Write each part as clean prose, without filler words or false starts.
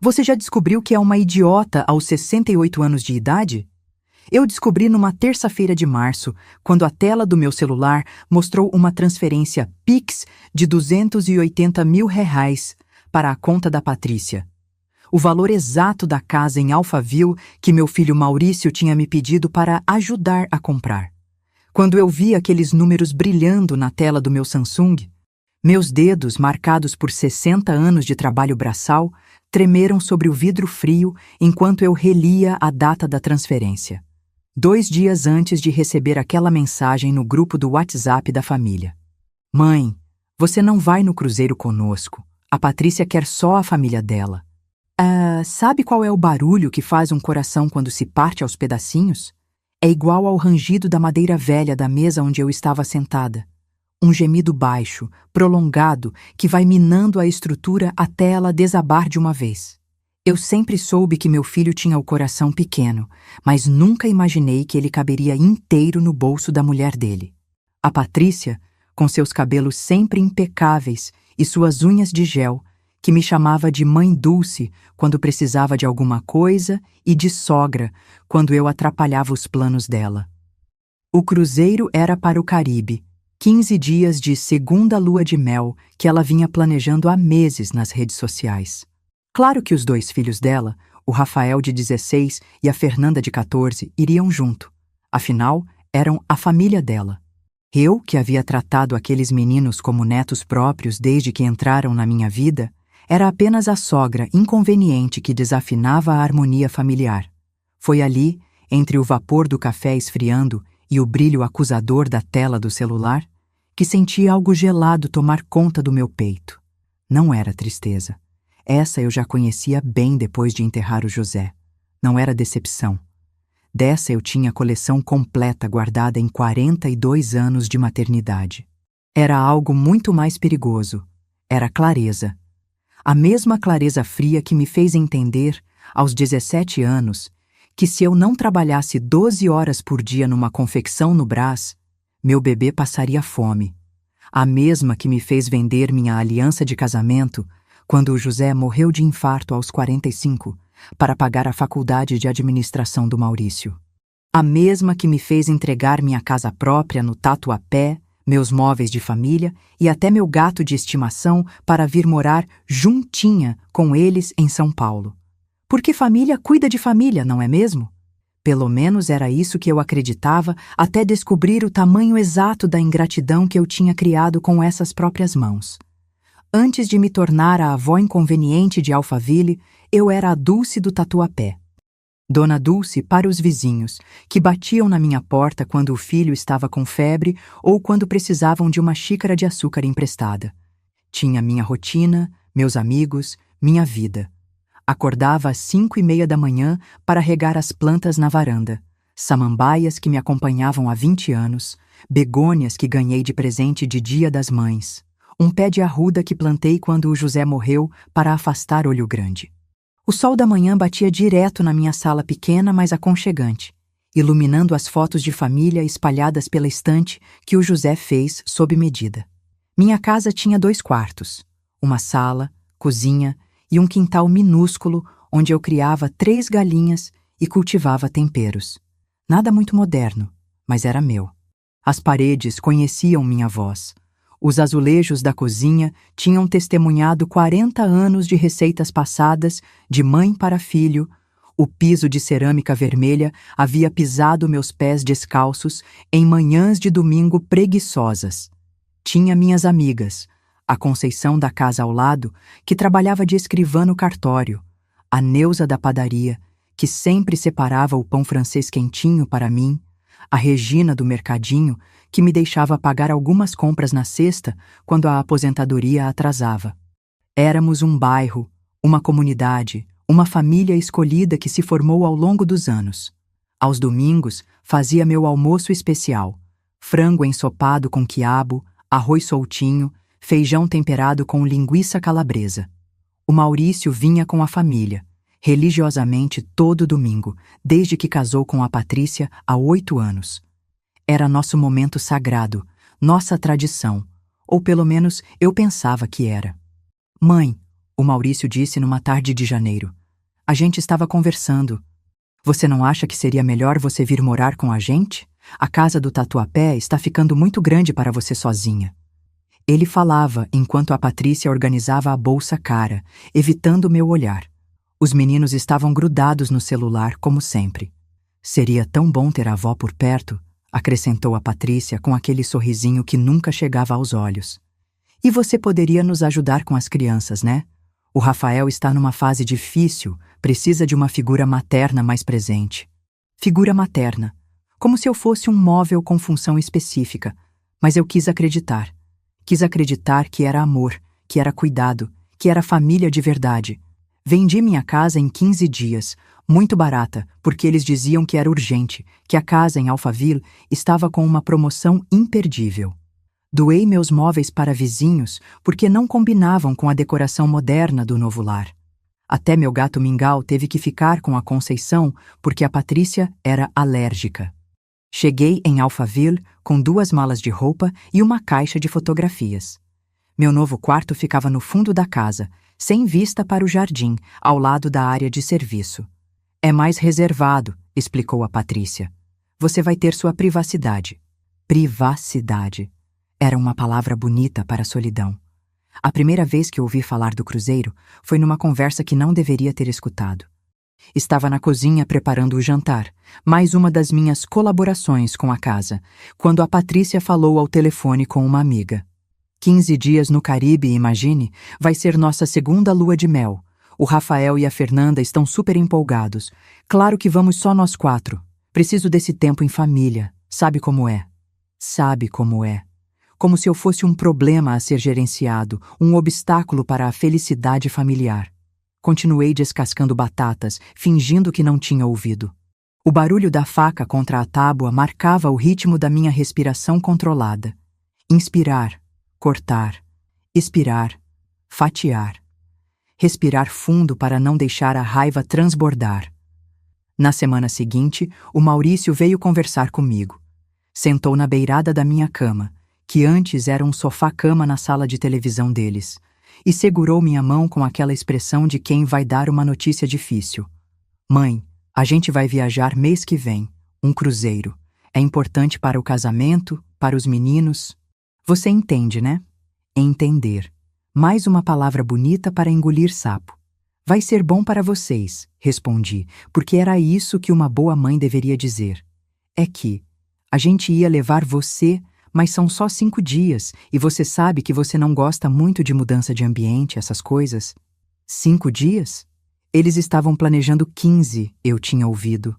Você já descobriu que é uma idiota aos 68 anos de idade? Eu descobri numa terça-feira de março, quando a tela do meu celular mostrou uma transferência Pix de R$ 280 mil para a conta da Patrícia. O valor exato da casa em Alphaville que meu filho Maurício tinha me pedido para ajudar a comprar. Quando eu vi aqueles números brilhando na tela do meu Samsung, meus dedos, marcados por 60 anos de trabalho braçal, tremeram sobre o vidro frio enquanto eu relia a data da transferência. 2 dias antes de receber aquela mensagem no grupo do WhatsApp da família. Mãe, você não vai no cruzeiro conosco. A Patrícia quer só a família dela. Sabe qual é o barulho que faz um coração quando se parte aos pedacinhos? É igual ao rangido da madeira velha da mesa onde eu estava sentada. Um gemido baixo, prolongado, que vai minando a estrutura até ela desabar de uma vez. Eu sempre soube que meu filho tinha o coração pequeno, mas nunca imaginei que ele caberia inteiro no bolso da mulher dele. A Patrícia, com seus cabelos sempre impecáveis e suas unhas de gel, que me chamava de Mãe Dulce quando precisava de alguma coisa e de sogra quando eu atrapalhava os planos dela. O cruzeiro era para o Caribe, 15 dias de segunda lua de mel que ela vinha planejando há meses nas redes sociais. Claro que os 2 filhos dela, o Rafael de 16 e a Fernanda de 14, iriam junto. Afinal, eram a família dela. Eu, que havia tratado aqueles meninos como netos próprios desde que entraram na minha vida, era apenas a sogra inconveniente que desafinava a harmonia familiar. Foi ali, entre o vapor do café esfriando e o brilho acusador da tela do celular, que senti algo gelado tomar conta do meu peito. Não era tristeza. Essa eu já conhecia bem depois de enterrar o José. Não era decepção. Dessa eu tinha a coleção completa guardada em 42 anos de maternidade. Era algo muito mais perigoso. Era clareza. A mesma clareza fria que me fez entender, aos 17 anos, que se eu não trabalhasse 12 horas por dia numa confecção no Brás, meu bebê passaria fome. A mesma que me fez vender minha aliança de casamento quando o José morreu de infarto aos 45, para pagar a faculdade de administração do Maurício. A mesma que me fez entregar minha casa própria no Tatuapé, meus móveis de família e até meu gato de estimação para vir morar juntinha com eles em São Paulo. Porque família cuida de família, não é mesmo? Pelo menos era isso que eu acreditava até descobrir o tamanho exato da ingratidão que eu tinha criado com essas próprias mãos. Antes de me tornar a avó inconveniente de Alphaville, eu era a Dulce do Tatuapé. Dona Dulce para os vizinhos, que batiam na minha porta quando o filho estava com febre ou quando precisavam de uma xícara de açúcar emprestada. Tinha minha rotina, meus amigos, minha vida. Acordava às 5:30 da manhã para regar as plantas na varanda, samambaias que me acompanhavam há 20 anos, begônias que ganhei de presente de Dia das Mães, um pé de arruda que plantei quando o José morreu para afastar olho grande. O sol da manhã batia direto na minha sala pequena, mas aconchegante, iluminando as fotos de família espalhadas pela estante que o José fez sob medida. Minha casa tinha 2 quartos, uma sala, cozinha e um quintal minúsculo onde eu criava 3 galinhas e cultivava temperos. Nada muito moderno, mas era meu. As paredes conheciam minha voz. Os azulejos da cozinha tinham testemunhado 40 anos de receitas passadas de mãe para filho. O piso de cerâmica vermelha havia pisado meus pés descalços em manhãs de domingo preguiçosas. Tinha minhas amigas, a Conceição da casa ao lado, que trabalhava de escrivã no cartório, a Neuza da padaria, que sempre separava o pão francês quentinho para mim, a Regina do mercadinho, que me deixava pagar algumas compras na sexta quando a aposentadoria atrasava. Éramos um bairro, uma comunidade, uma família escolhida que se formou ao longo dos anos. Aos domingos, fazia meu almoço especial: frango ensopado com quiabo, arroz soltinho, feijão temperado com linguiça calabresa. O Maurício vinha com a família, religiosamente todo domingo, desde que casou com a Patrícia há 8 anos. Era nosso momento sagrado, nossa tradição, ou pelo menos eu pensava que era. Mãe, o Maurício disse numa tarde de janeiro, A gente estava conversando. Você não acha que seria melhor você vir morar com a gente? A casa do Tatuapé está ficando muito grande para você sozinha. Ele falava enquanto a Patrícia organizava a bolsa cara, evitando meu olhar. Os meninos estavam grudados no celular, como sempre. Seria tão bom ter a avó por perto, acrescentou a Patrícia com aquele sorrisinho que nunca chegava aos olhos. E você poderia nos ajudar com as crianças, né? O Rafael está numa fase difícil, precisa de uma figura materna mais presente. Figura materna, como se eu fosse um móvel com função específica, mas eu quis acreditar. Quis acreditar que era amor, que era cuidado, que era família de verdade. Vendi minha casa em 15 dias, muito barata, porque eles diziam que era urgente, que a casa em Alphaville estava com uma promoção imperdível. Doei meus móveis para vizinhos porque não combinavam com a decoração moderna do novo lar. Até meu gato Mingau teve que ficar com a Conceição porque a Patrícia era alérgica. Cheguei em Alphaville com 2 malas de roupa e uma caixa de fotografias. Meu novo quarto ficava no fundo da casa, sem vista para o jardim, ao lado da área de serviço. É mais reservado, explicou a Patrícia. Você vai ter sua privacidade. Privacidade. Era uma palavra bonita para a solidão. A primeira vez que ouvi falar do cruzeiro foi numa conversa que não deveria ter escutado. Estava na cozinha preparando o jantar, mais uma das minhas colaborações com a casa, quando a Patrícia falou ao telefone com uma amiga. 15 dias no Caribe, imagine, vai ser nossa segunda lua de mel. O Rafael e a Fernanda estão super empolgados. Claro que vamos só nós 4. Preciso desse tempo em família. Sabe como é? Sabe como é. Como se eu fosse um problema a ser gerenciado, um obstáculo para a felicidade familiar. Continuei descascando batatas, fingindo que não tinha ouvido. O barulho da faca contra a tábua marcava o ritmo da minha respiração controlada. Inspirar, cortar, expirar, fatiar. Respirar fundo para não deixar a raiva transbordar. Na semana seguinte, o Maurício veio conversar comigo. Sentou na beirada da minha cama, que antes era um sofá-cama na sala de televisão deles, e segurou minha mão com aquela expressão de quem vai dar uma notícia difícil. Mãe, a gente vai viajar mês que vem, um cruzeiro. É importante para o casamento, para os meninos. Você entende, né? Entender. Mais uma palavra bonita para engolir sapo. Vai ser bom para vocês, respondi, porque era isso que uma boa mãe deveria dizer. É que a gente ia levar você, mas são só 5 dias, e você sabe que você não gosta muito de mudança de ambiente, essas coisas. 5 dias? Eles estavam planejando 15, eu tinha ouvido.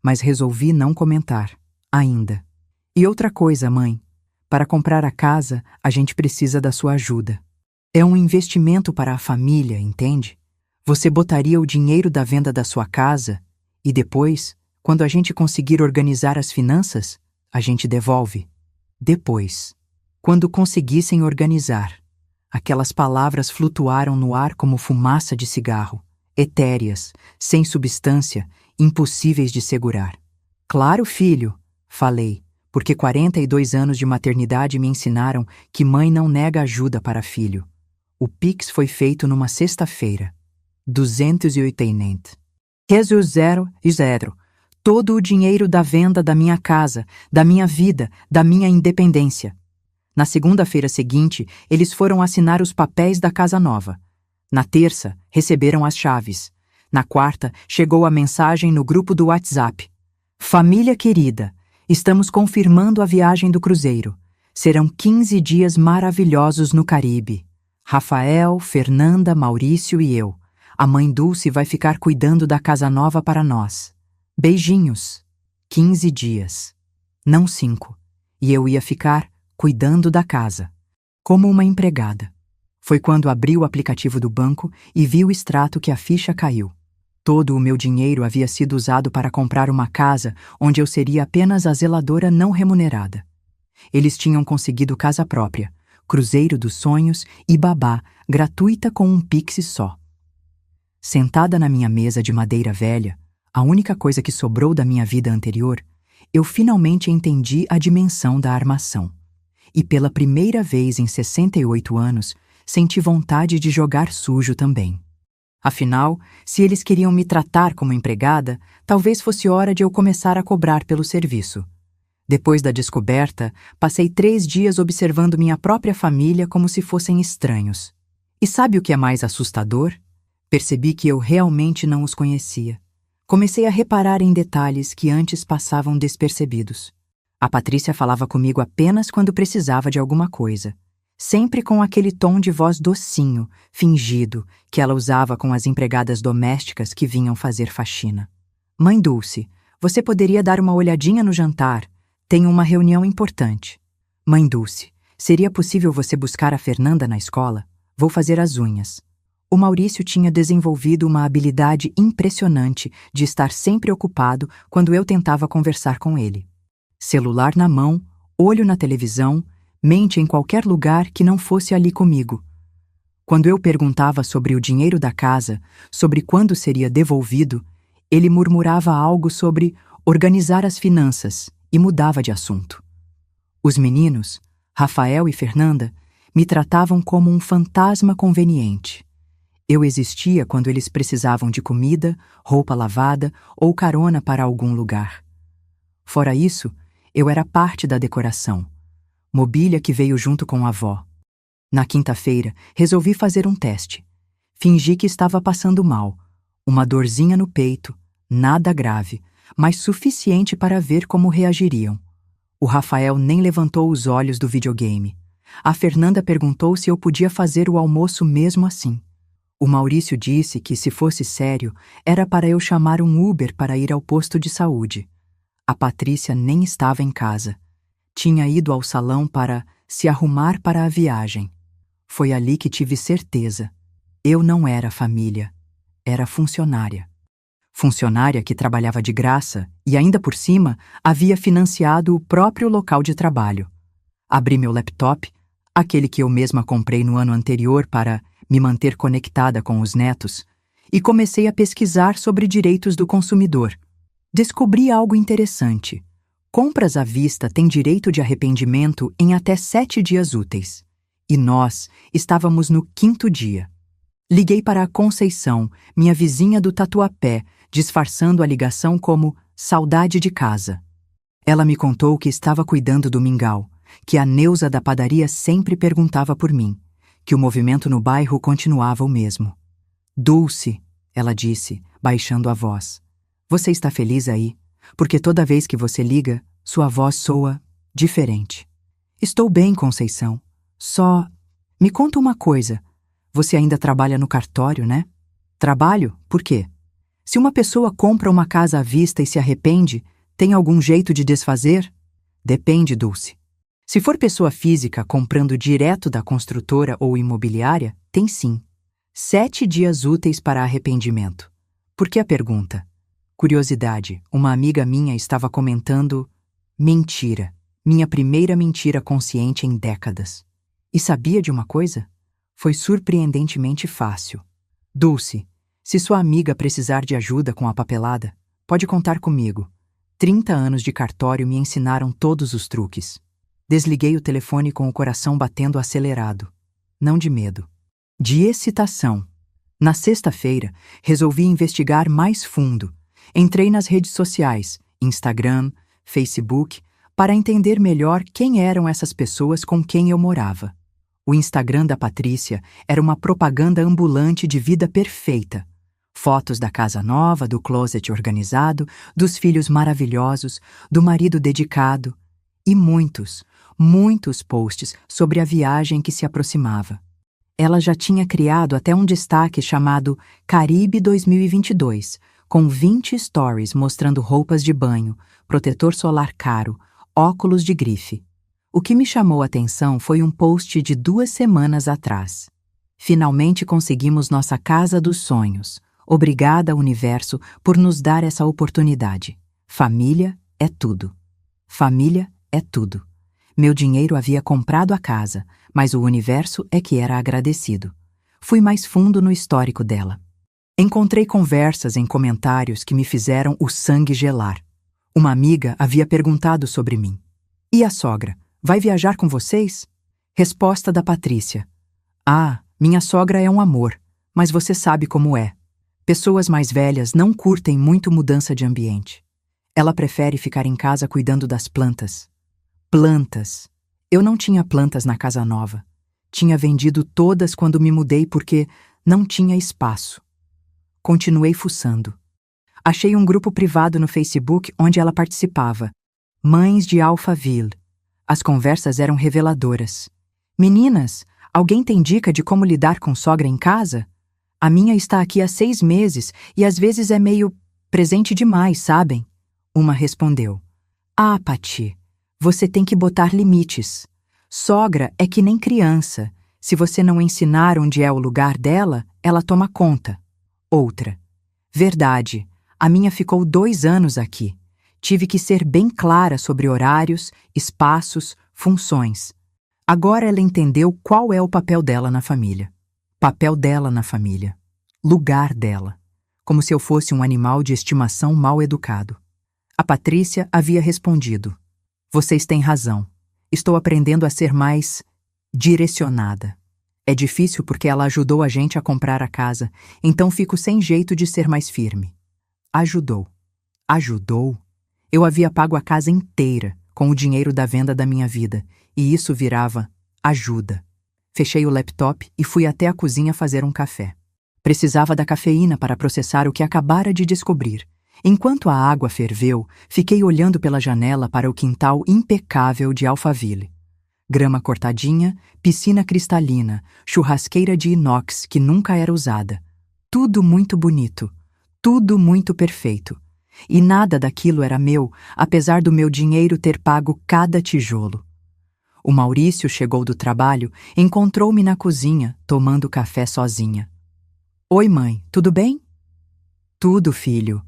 Mas resolvi não comentar, ainda. E outra coisa, mãe. Para comprar a casa, a gente precisa da sua ajuda. É um investimento para a família, entende? Você botaria o dinheiro da venda da sua casa, e depois, quando a gente conseguir organizar as finanças, a gente devolve. Depois, quando conseguissem organizar, aquelas palavras flutuaram no ar como fumaça de cigarro, etéreas, sem substância, impossíveis de segurar. Claro, filho, falei, porque 42 anos de maternidade me ensinaram que mãe não nega ajuda para filho. O Pix foi feito numa sexta-feira. 280. Jesus 0 e 0. Todo o dinheiro da venda da minha casa, da minha vida, da minha independência. Na segunda-feira seguinte, eles foram assinar os papéis da casa nova. Na terça, receberam as chaves. Na quarta, chegou a mensagem no grupo do WhatsApp. Família querida, estamos confirmando a viagem do cruzeiro. Serão 15 dias maravilhosos no Caribe. Rafael, Fernanda, Maurício e eu. A mãe Dulce vai ficar cuidando da casa nova para nós. Beijinhos. 15 dias. Não 5. E eu ia ficar cuidando da casa. Como uma empregada. Foi quando abri o aplicativo do banco e vi o extrato que a ficha caiu. Todo o meu dinheiro havia sido usado para comprar uma casa onde eu seria apenas a zeladora não remunerada. Eles tinham conseguido casa própria, cruzeiro dos sonhos e babá, gratuita com um Pix só. Sentada na minha mesa de madeira velha, a única coisa que sobrou da minha vida anterior, eu finalmente entendi a dimensão da armação. E pela primeira vez em 68 anos, senti vontade de jogar sujo também. Afinal, se eles queriam me tratar como empregada, talvez fosse hora de eu começar a cobrar pelo serviço. Depois da descoberta, passei 3 dias observando minha própria família como se fossem estranhos. E sabe o que é mais assustador? Percebi que eu realmente não os conhecia. Comecei a reparar em detalhes que antes passavam despercebidos. A Patrícia falava comigo apenas quando precisava de alguma coisa. Sempre com aquele tom de voz docinho, fingido, que ela usava com as empregadas domésticas que vinham fazer faxina. Mãe Dulce, você poderia dar uma olhadinha no jantar? Tenho uma reunião importante. Mãe Dulce, seria possível você buscar a Fernanda na escola? Vou fazer as unhas. O Maurício tinha desenvolvido uma habilidade impressionante de estar sempre ocupado quando eu tentava conversar com ele. Celular na mão, olho na televisão, mente em qualquer lugar que não fosse ali comigo. Quando eu perguntava sobre o dinheiro da casa, sobre quando seria devolvido, ele murmurava algo sobre organizar as finanças e mudava de assunto. Os meninos, Rafael e Fernanda, me tratavam como um fantasma conveniente. Eu existia quando eles precisavam de comida, roupa lavada ou carona para algum lugar. Fora isso, eu era parte da decoração, mobília que veio junto com a avó. Na quinta-feira, resolvi fazer um teste. Fingi que estava passando mal, uma dorzinha no peito, nada grave, mas suficiente para ver como reagiriam. O Rafael nem levantou os olhos do videogame. A Fernanda perguntou se eu podia fazer o almoço mesmo assim. O Maurício disse que, se fosse sério, era para eu chamar um Uber para ir ao posto de saúde. A Patrícia nem estava em casa. Tinha ido ao salão para se arrumar para a viagem. Foi ali que tive certeza. Eu não era família. Era funcionária. Funcionária que trabalhava de graça e, ainda por cima, havia financiado o próprio local de trabalho. Abri meu laptop, aquele que eu mesma comprei no ano anterior para me manter conectada com os netos, e comecei a pesquisar sobre direitos do consumidor. Descobri algo interessante. Compras à vista têm direito de arrependimento em até 7 dias úteis. E nós estávamos no 5º dia. Liguei para a Conceição, minha vizinha do Tatuapé, disfarçando a ligação como saudade de casa. Ela me contou que estava cuidando do mingau, que a Neuza da padaria sempre perguntava por mim, que o movimento no bairro continuava o mesmo. Dulce, ela disse, baixando a voz. Você está feliz aí? Porque toda vez que você liga, sua voz soa diferente. Estou bem, Conceição. Só me conta uma coisa. Você ainda trabalha no cartório, né? Trabalho? Por quê? Se uma pessoa compra uma casa à vista e se arrepende, tem algum jeito de desfazer? Depende, Dulce. Se for pessoa física comprando direto da construtora ou imobiliária, tem sim. 7 dias úteis para arrependimento. Por que a pergunta? Curiosidade, uma amiga minha estava comentando mentira, minha primeira mentira consciente em décadas. E sabia de uma coisa? Foi surpreendentemente fácil. Dulce, se sua amiga precisar de ajuda com a papelada, pode contar comigo. 30 anos de cartório me ensinaram todos os truques. Desliguei o telefone com o coração batendo acelerado. Não de medo. De excitação. Na sexta-feira, resolvi investigar mais fundo. Entrei nas redes sociais, Instagram, Facebook, para entender melhor quem eram essas pessoas com quem eu morava. O Instagram da Patrícia era uma propaganda ambulante de vida perfeita. Fotos da casa nova, do closet organizado, dos filhos maravilhosos, do marido dedicado e muitos posts sobre a viagem que se aproximava. Ela já tinha criado até um destaque chamado Caribe 2022, com 20 stories mostrando roupas de banho, protetor solar caro, óculos de grife. O que me chamou a atenção foi um post de 2 semanas atrás. Finalmente conseguimos nossa casa dos sonhos. Obrigada, universo, por nos dar essa oportunidade. Família é tudo. Família é tudo. Meu dinheiro havia comprado a casa, mas o universo é que era agradecido. Fui mais fundo no histórico dela. Encontrei conversas em comentários que me fizeram o sangue gelar. Uma amiga havia perguntado sobre mim. E a sogra? Vai viajar com vocês? Resposta da Patrícia. Ah, minha sogra é um amor, Mas você sabe como é. Pessoas mais velhas não curtem muito mudança de ambiente. Ela prefere ficar em casa cuidando das plantas. Plantas. Eu não tinha plantas na casa nova. Tinha vendido todas quando me mudei porque não tinha espaço. Continuei fuçando. Achei um grupo privado no Facebook onde ela participava. Mães de Alphaville. As conversas eram reveladoras. Meninas, alguém tem dica de como lidar com sogra em casa? A minha está aqui há 6 meses e às vezes é meio presente demais, sabem? Uma respondeu. Ah, Pati, você tem que botar limites. Sogra é que nem criança. Se você não ensinar onde é o lugar dela, ela toma conta. Outra. Verdade, a minha ficou 2 anos aqui. Tive que ser bem clara sobre horários, espaços, funções. Agora ela entendeu qual é o papel dela na família. Papel dela na família. Lugar dela. Como se eu fosse um animal de estimação mal educado. A Patrícia havia respondido. Vocês têm razão. Estou aprendendo a ser mais direcionada. É difícil porque ela ajudou a gente a comprar a casa, então fico sem jeito de ser mais firme. Ajudou. Ajudou? Eu havia pago a casa inteira com o dinheiro da venda da minha vida, e isso virava ajuda. Fechei o laptop e fui até a cozinha fazer um café. Precisava da cafeína para processar o que acabara de descobrir. Enquanto a água ferveu, fiquei olhando pela janela para o quintal impecável de Alphaville. Grama cortadinha, piscina cristalina, churrasqueira de inox que nunca era usada. Tudo muito bonito, tudo muito perfeito. E nada daquilo era meu, apesar do meu dinheiro ter pago cada tijolo. O Maurício chegou do trabalho, encontrou-me na cozinha, tomando café sozinha. Oi, mãe, tudo bem? Tudo, filho.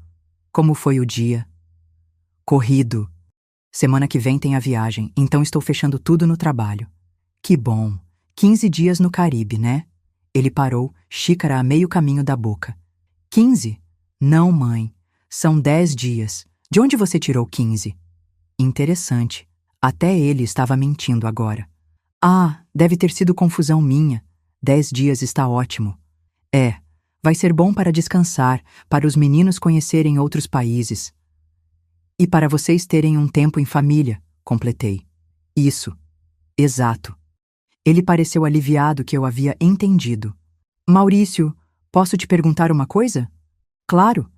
Como foi o dia? Corrido. Semana que vem tem a viagem, então estou fechando tudo no trabalho. Que bom. 15 dias no Caribe, né? Ele parou, xícara a meio caminho da boca. 15? Não, mãe. São 10 dias. De onde você tirou 15? Interessante. Até ele estava mentindo agora. Ah, deve ter sido confusão minha. 10 dias está ótimo. É, vai ser bom para descansar, para os meninos conhecerem outros países. E para vocês terem um tempo em família, completei. Isso. Exato. Ele pareceu aliviado que eu havia entendido. Maurício, posso te perguntar uma coisa? Claro.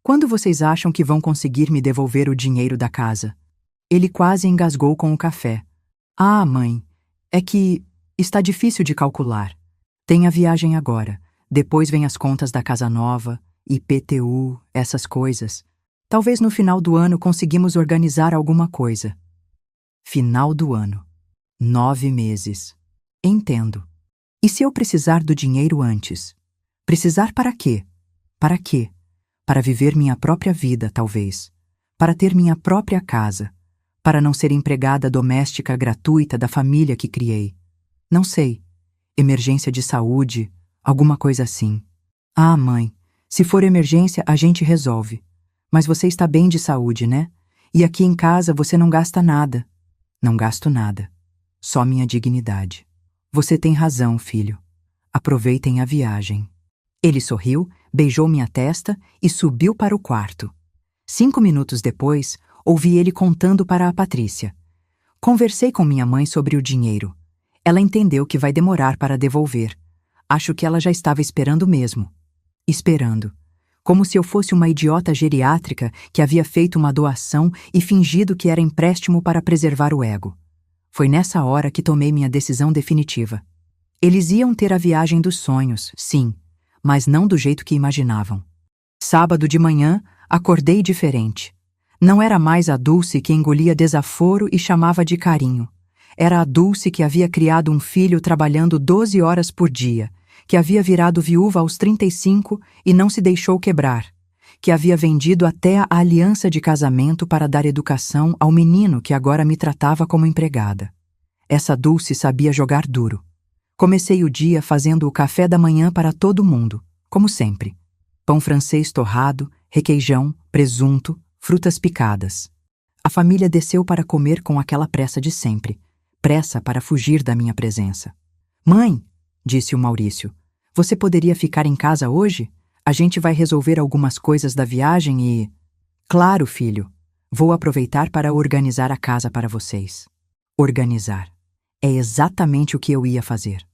Quando vocês acham que vão conseguir me devolver o dinheiro da casa? Ele quase engasgou com o café. Ah, mãe, é que está difícil de calcular. Tem a viagem agora, depois vem as contas da casa nova, IPTU, essas coisas. Talvez no final do ano conseguimos organizar alguma coisa. Final do ano. 9 meses. Entendo. E se eu precisar do dinheiro antes? Precisar para quê? Para quê? Para viver minha própria vida, talvez. Para ter minha própria casa. Para não ser empregada doméstica gratuita da família que criei. Não sei. Emergência de saúde, alguma coisa assim. Ah, mãe, se for emergência, a gente resolve. Mas você está bem de saúde, né? E aqui em casa você não gasta nada. Não gasto nada. Só minha dignidade. Você tem razão, filho. Aproveitem a viagem. Ele sorriu, beijou minha testa e subiu para o quarto. 5 minutos depois, ouvi ele contando para a Patrícia. Conversei com minha mãe sobre o dinheiro. Ela entendeu que vai demorar para devolver. Acho que ela já estava esperando mesmo. Esperando. Como se eu fosse uma idiota geriátrica que havia feito uma doação e fingido que era empréstimo para preservar o ego. Foi nessa hora que tomei minha decisão definitiva. Eles iam ter a viagem dos sonhos, sim, mas não do jeito que imaginavam. Sábado de manhã, acordei diferente. Não era mais a Dulce que engolia desaforo e chamava de carinho. Era a Dulce que havia criado um filho trabalhando 12 horas por dia, que havia virado viúva aos 35 e não se deixou quebrar, que havia vendido até a aliança de casamento para dar educação ao menino que agora me tratava como empregada. Essa Dulce sabia jogar duro. Comecei o dia fazendo o café da manhã para todo mundo, como sempre. Pão francês torrado, requeijão, presunto, frutas picadas. A família desceu para comer com aquela pressa de sempre, pressa para fugir da minha presença. Mãe, disse o Maurício, Você poderia ficar em casa hoje? A gente vai resolver algumas coisas da viagem e... Claro, filho. Vou aproveitar para organizar a casa para vocês. Organizar. É exatamente o que eu ia fazer.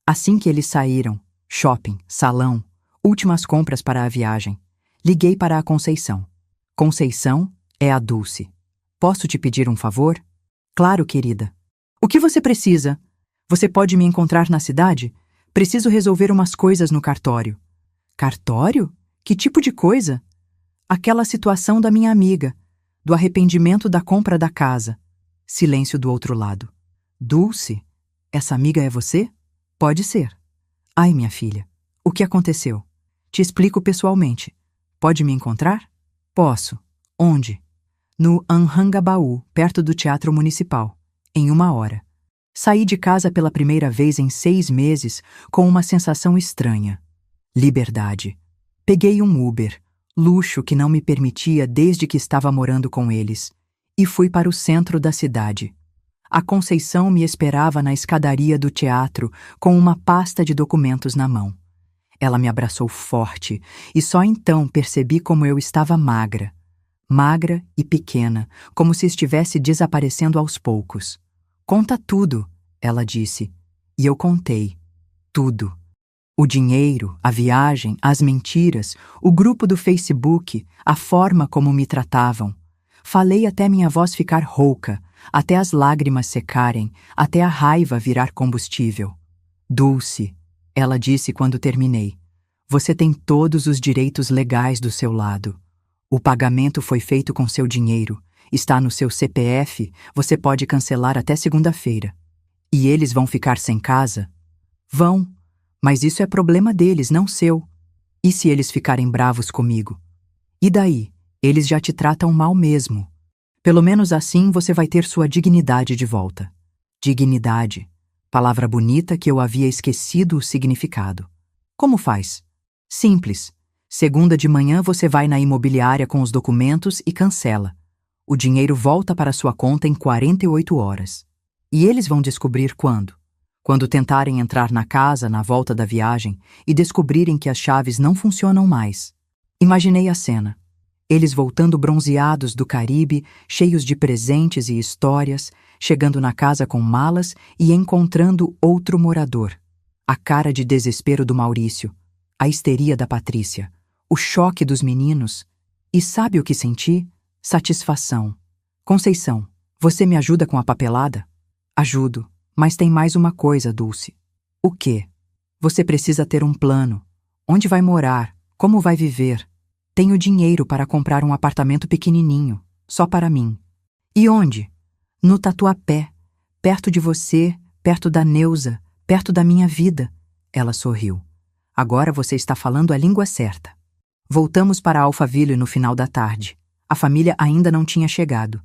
Assim que eles saíram, shopping, salão, últimas compras para a viagem, liguei para a Conceição. Conceição é a Dulce. Posso te pedir um favor? Claro, querida. O que você precisa? Você pode me encontrar na cidade? Preciso resolver umas coisas no cartório. Cartório? Que tipo de coisa? Aquela situação da minha amiga, do arrependimento da compra da casa. Silêncio do outro lado. Dulce, essa amiga é você? Pode ser. Ai, minha filha, o que aconteceu? Te explico pessoalmente. Pode me encontrar? Posso. Onde? No Anhangabaú, perto do Teatro Municipal, em 1 hora. Saí de casa pela primeira vez em 6 meses com uma sensação estranha. Liberdade. Peguei um Uber, luxo que não me permitia desde que estava morando com eles, e fui para o centro da cidade. A Conceição me esperava na escadaria do teatro com uma pasta de documentos na mão. Ela me abraçou forte e só então percebi como eu estava magra. Magra e pequena, como se estivesse desaparecendo aos poucos. Conta tudo, ela disse, e eu contei. Tudo. O dinheiro, a viagem, as mentiras, o grupo do Facebook, a forma como me tratavam. Falei até minha voz ficar rouca, até as lágrimas secarem, até a raiva virar combustível. Dulce, ela disse quando terminei, você tem todos os direitos legais do seu lado. O pagamento foi feito com seu dinheiro, está no seu CPF, você pode cancelar até segunda-feira. E eles vão ficar sem casa? Vão, mas isso é problema deles, não seu. E se eles ficarem bravos comigo? E daí? Eles já te tratam mal mesmo. Pelo menos assim você vai ter sua dignidade de volta. Dignidade. Palavra bonita que eu havia esquecido o significado. Como faz? Simples. Segunda de manhã você vai na imobiliária com os documentos e cancela. O dinheiro volta para sua conta em 48 horas. E eles vão descobrir quando? Quando tentarem entrar na casa na volta da viagem e descobrirem que as chaves não funcionam mais. Imaginei a cena. Eles voltando bronzeados do Caribe, cheios de presentes e histórias, chegando na casa com malas e encontrando outro morador. A cara de desespero do Maurício, a histeria da Patrícia, o choque dos meninos. E sabe o que senti? Satisfação. Conceição, você me ajuda com a papelada? Ajudo, mas tem mais uma coisa, Dulce. O quê? Você precisa ter um plano. Onde vai morar? Como vai viver? Tenho dinheiro para comprar um apartamento pequenininho, só para mim. E onde? No Tatuapé, perto de você, perto da Neuza, perto da minha vida. Ela sorriu. Agora você está falando a língua certa. Voltamos para Alphaville no final da tarde. A família ainda não tinha chegado.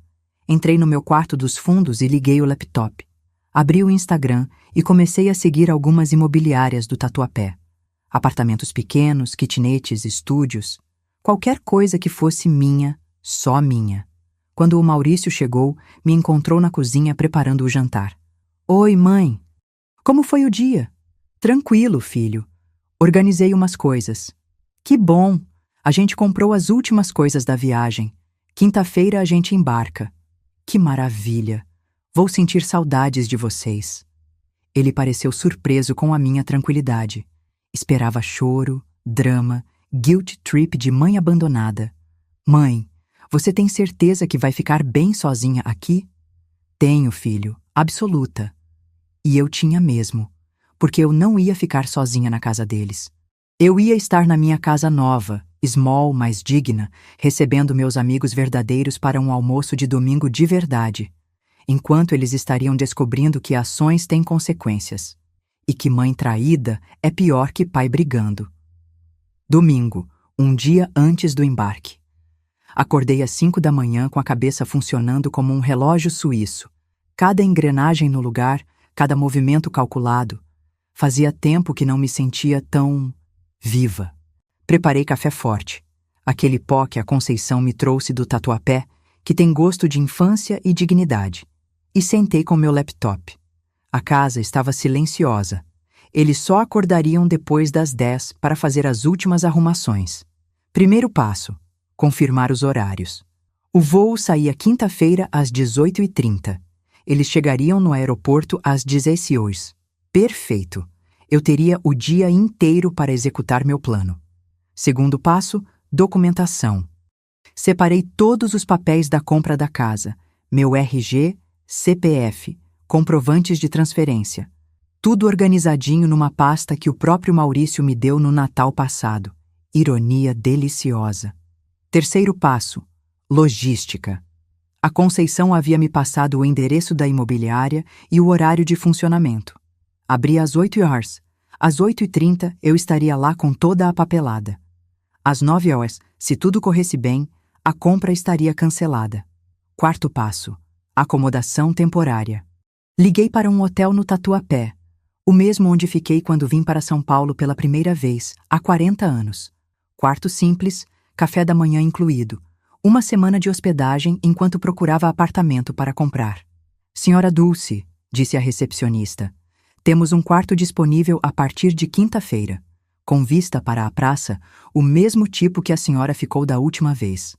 Entrei no meu quarto dos fundos e liguei o laptop. Abri o Instagram e comecei a seguir algumas imobiliárias do Tatuapé. Apartamentos pequenos, kitnetes, estúdios. Qualquer coisa que fosse minha, só minha. Quando o Maurício chegou, me encontrou na cozinha preparando o jantar. Oi, mãe. Como foi o dia? Tranquilo, filho. Organizei umas coisas. Que bom. A gente comprou as últimas coisas da viagem. Quinta-feira a gente embarca. Que maravilha. Vou sentir saudades de vocês. Ele pareceu surpreso com a minha tranquilidade. Esperava choro, drama, guilt trip de mãe abandonada. Mãe, você tem certeza que vai ficar bem sozinha aqui? Tenho, filho, absoluta. E eu tinha mesmo, porque eu não ia ficar sozinha na casa deles. Eu ia estar na minha casa nova, small, mas digna, recebendo meus amigos verdadeiros para um almoço de domingo de verdade, enquanto eles estariam descobrindo que ações têm consequências, e que mãe traída é pior que pai brigando. Domingo, um dia antes do embarque. Acordei às 5 da manhã com a cabeça funcionando como um relógio suíço. Cada engrenagem no lugar, cada movimento calculado. Fazia tempo que não me sentia tão viva. Preparei café forte. Aquele pó que a Conceição me trouxe do Tatuapé, que tem gosto de infância e dignidade. E sentei com meu laptop. A casa estava silenciosa. Eles só acordariam depois das 10 para fazer as últimas arrumações. Primeiro passo: confirmar os horários. O voo saía quinta-feira às 18h30. Eles chegariam no aeroporto às 16 horas. Perfeito! Eu teria o dia inteiro para executar meu plano. Segundo passo: documentação. Separei todos os papéis da compra da casa, meu RG, CPF, comprovantes de transferência. Tudo organizadinho numa pasta que o próprio Maurício me deu no Natal passado. Ironia deliciosa. Terceiro passo: logística. A Conceição havia me passado o endereço da imobiliária e o horário de funcionamento. Abria às 8 horas. Às 8h30 eu estaria lá com toda a papelada. Às 9 horas, se tudo corresse bem, a compra estaria cancelada. Quarto passo: acomodação temporária. Liguei para um hotel no Tatuapé, o mesmo onde fiquei quando vim para São Paulo pela primeira vez, há 40 anos. Quarto simples, café da manhã incluído. Uma semana de hospedagem enquanto procurava apartamento para comprar. Senhora Dulce, disse a recepcionista, temos um quarto disponível a partir de quinta-feira, com vista para a praça, o mesmo tipo que a senhora ficou da última vez.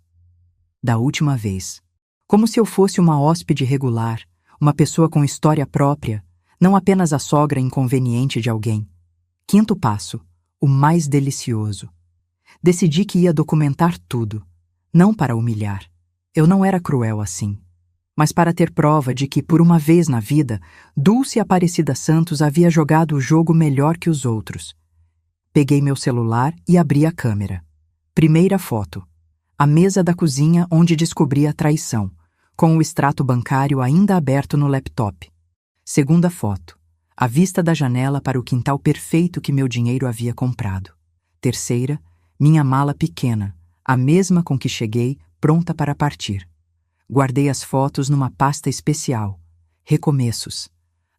Da última vez. Como se eu fosse uma hóspede regular, uma pessoa com história própria, não apenas a sogra inconveniente de alguém. Quinto passo: o mais delicioso. Decidi que ia documentar tudo. Não para humilhar. Eu não era cruel assim. Mas para ter prova de que, por uma vez na vida, Dulce Aparecida Santos havia jogado o jogo melhor que os outros. Peguei meu celular e abri a câmera. Primeira foto. A mesa da cozinha onde descobri a traição, com o extrato bancário ainda aberto no laptop. Segunda foto. A vista da janela para o quintal perfeito que meu dinheiro havia comprado. Terceira, minha mala pequena, a mesma com que cheguei, pronta para partir. Guardei as fotos numa pasta especial. Recomeços.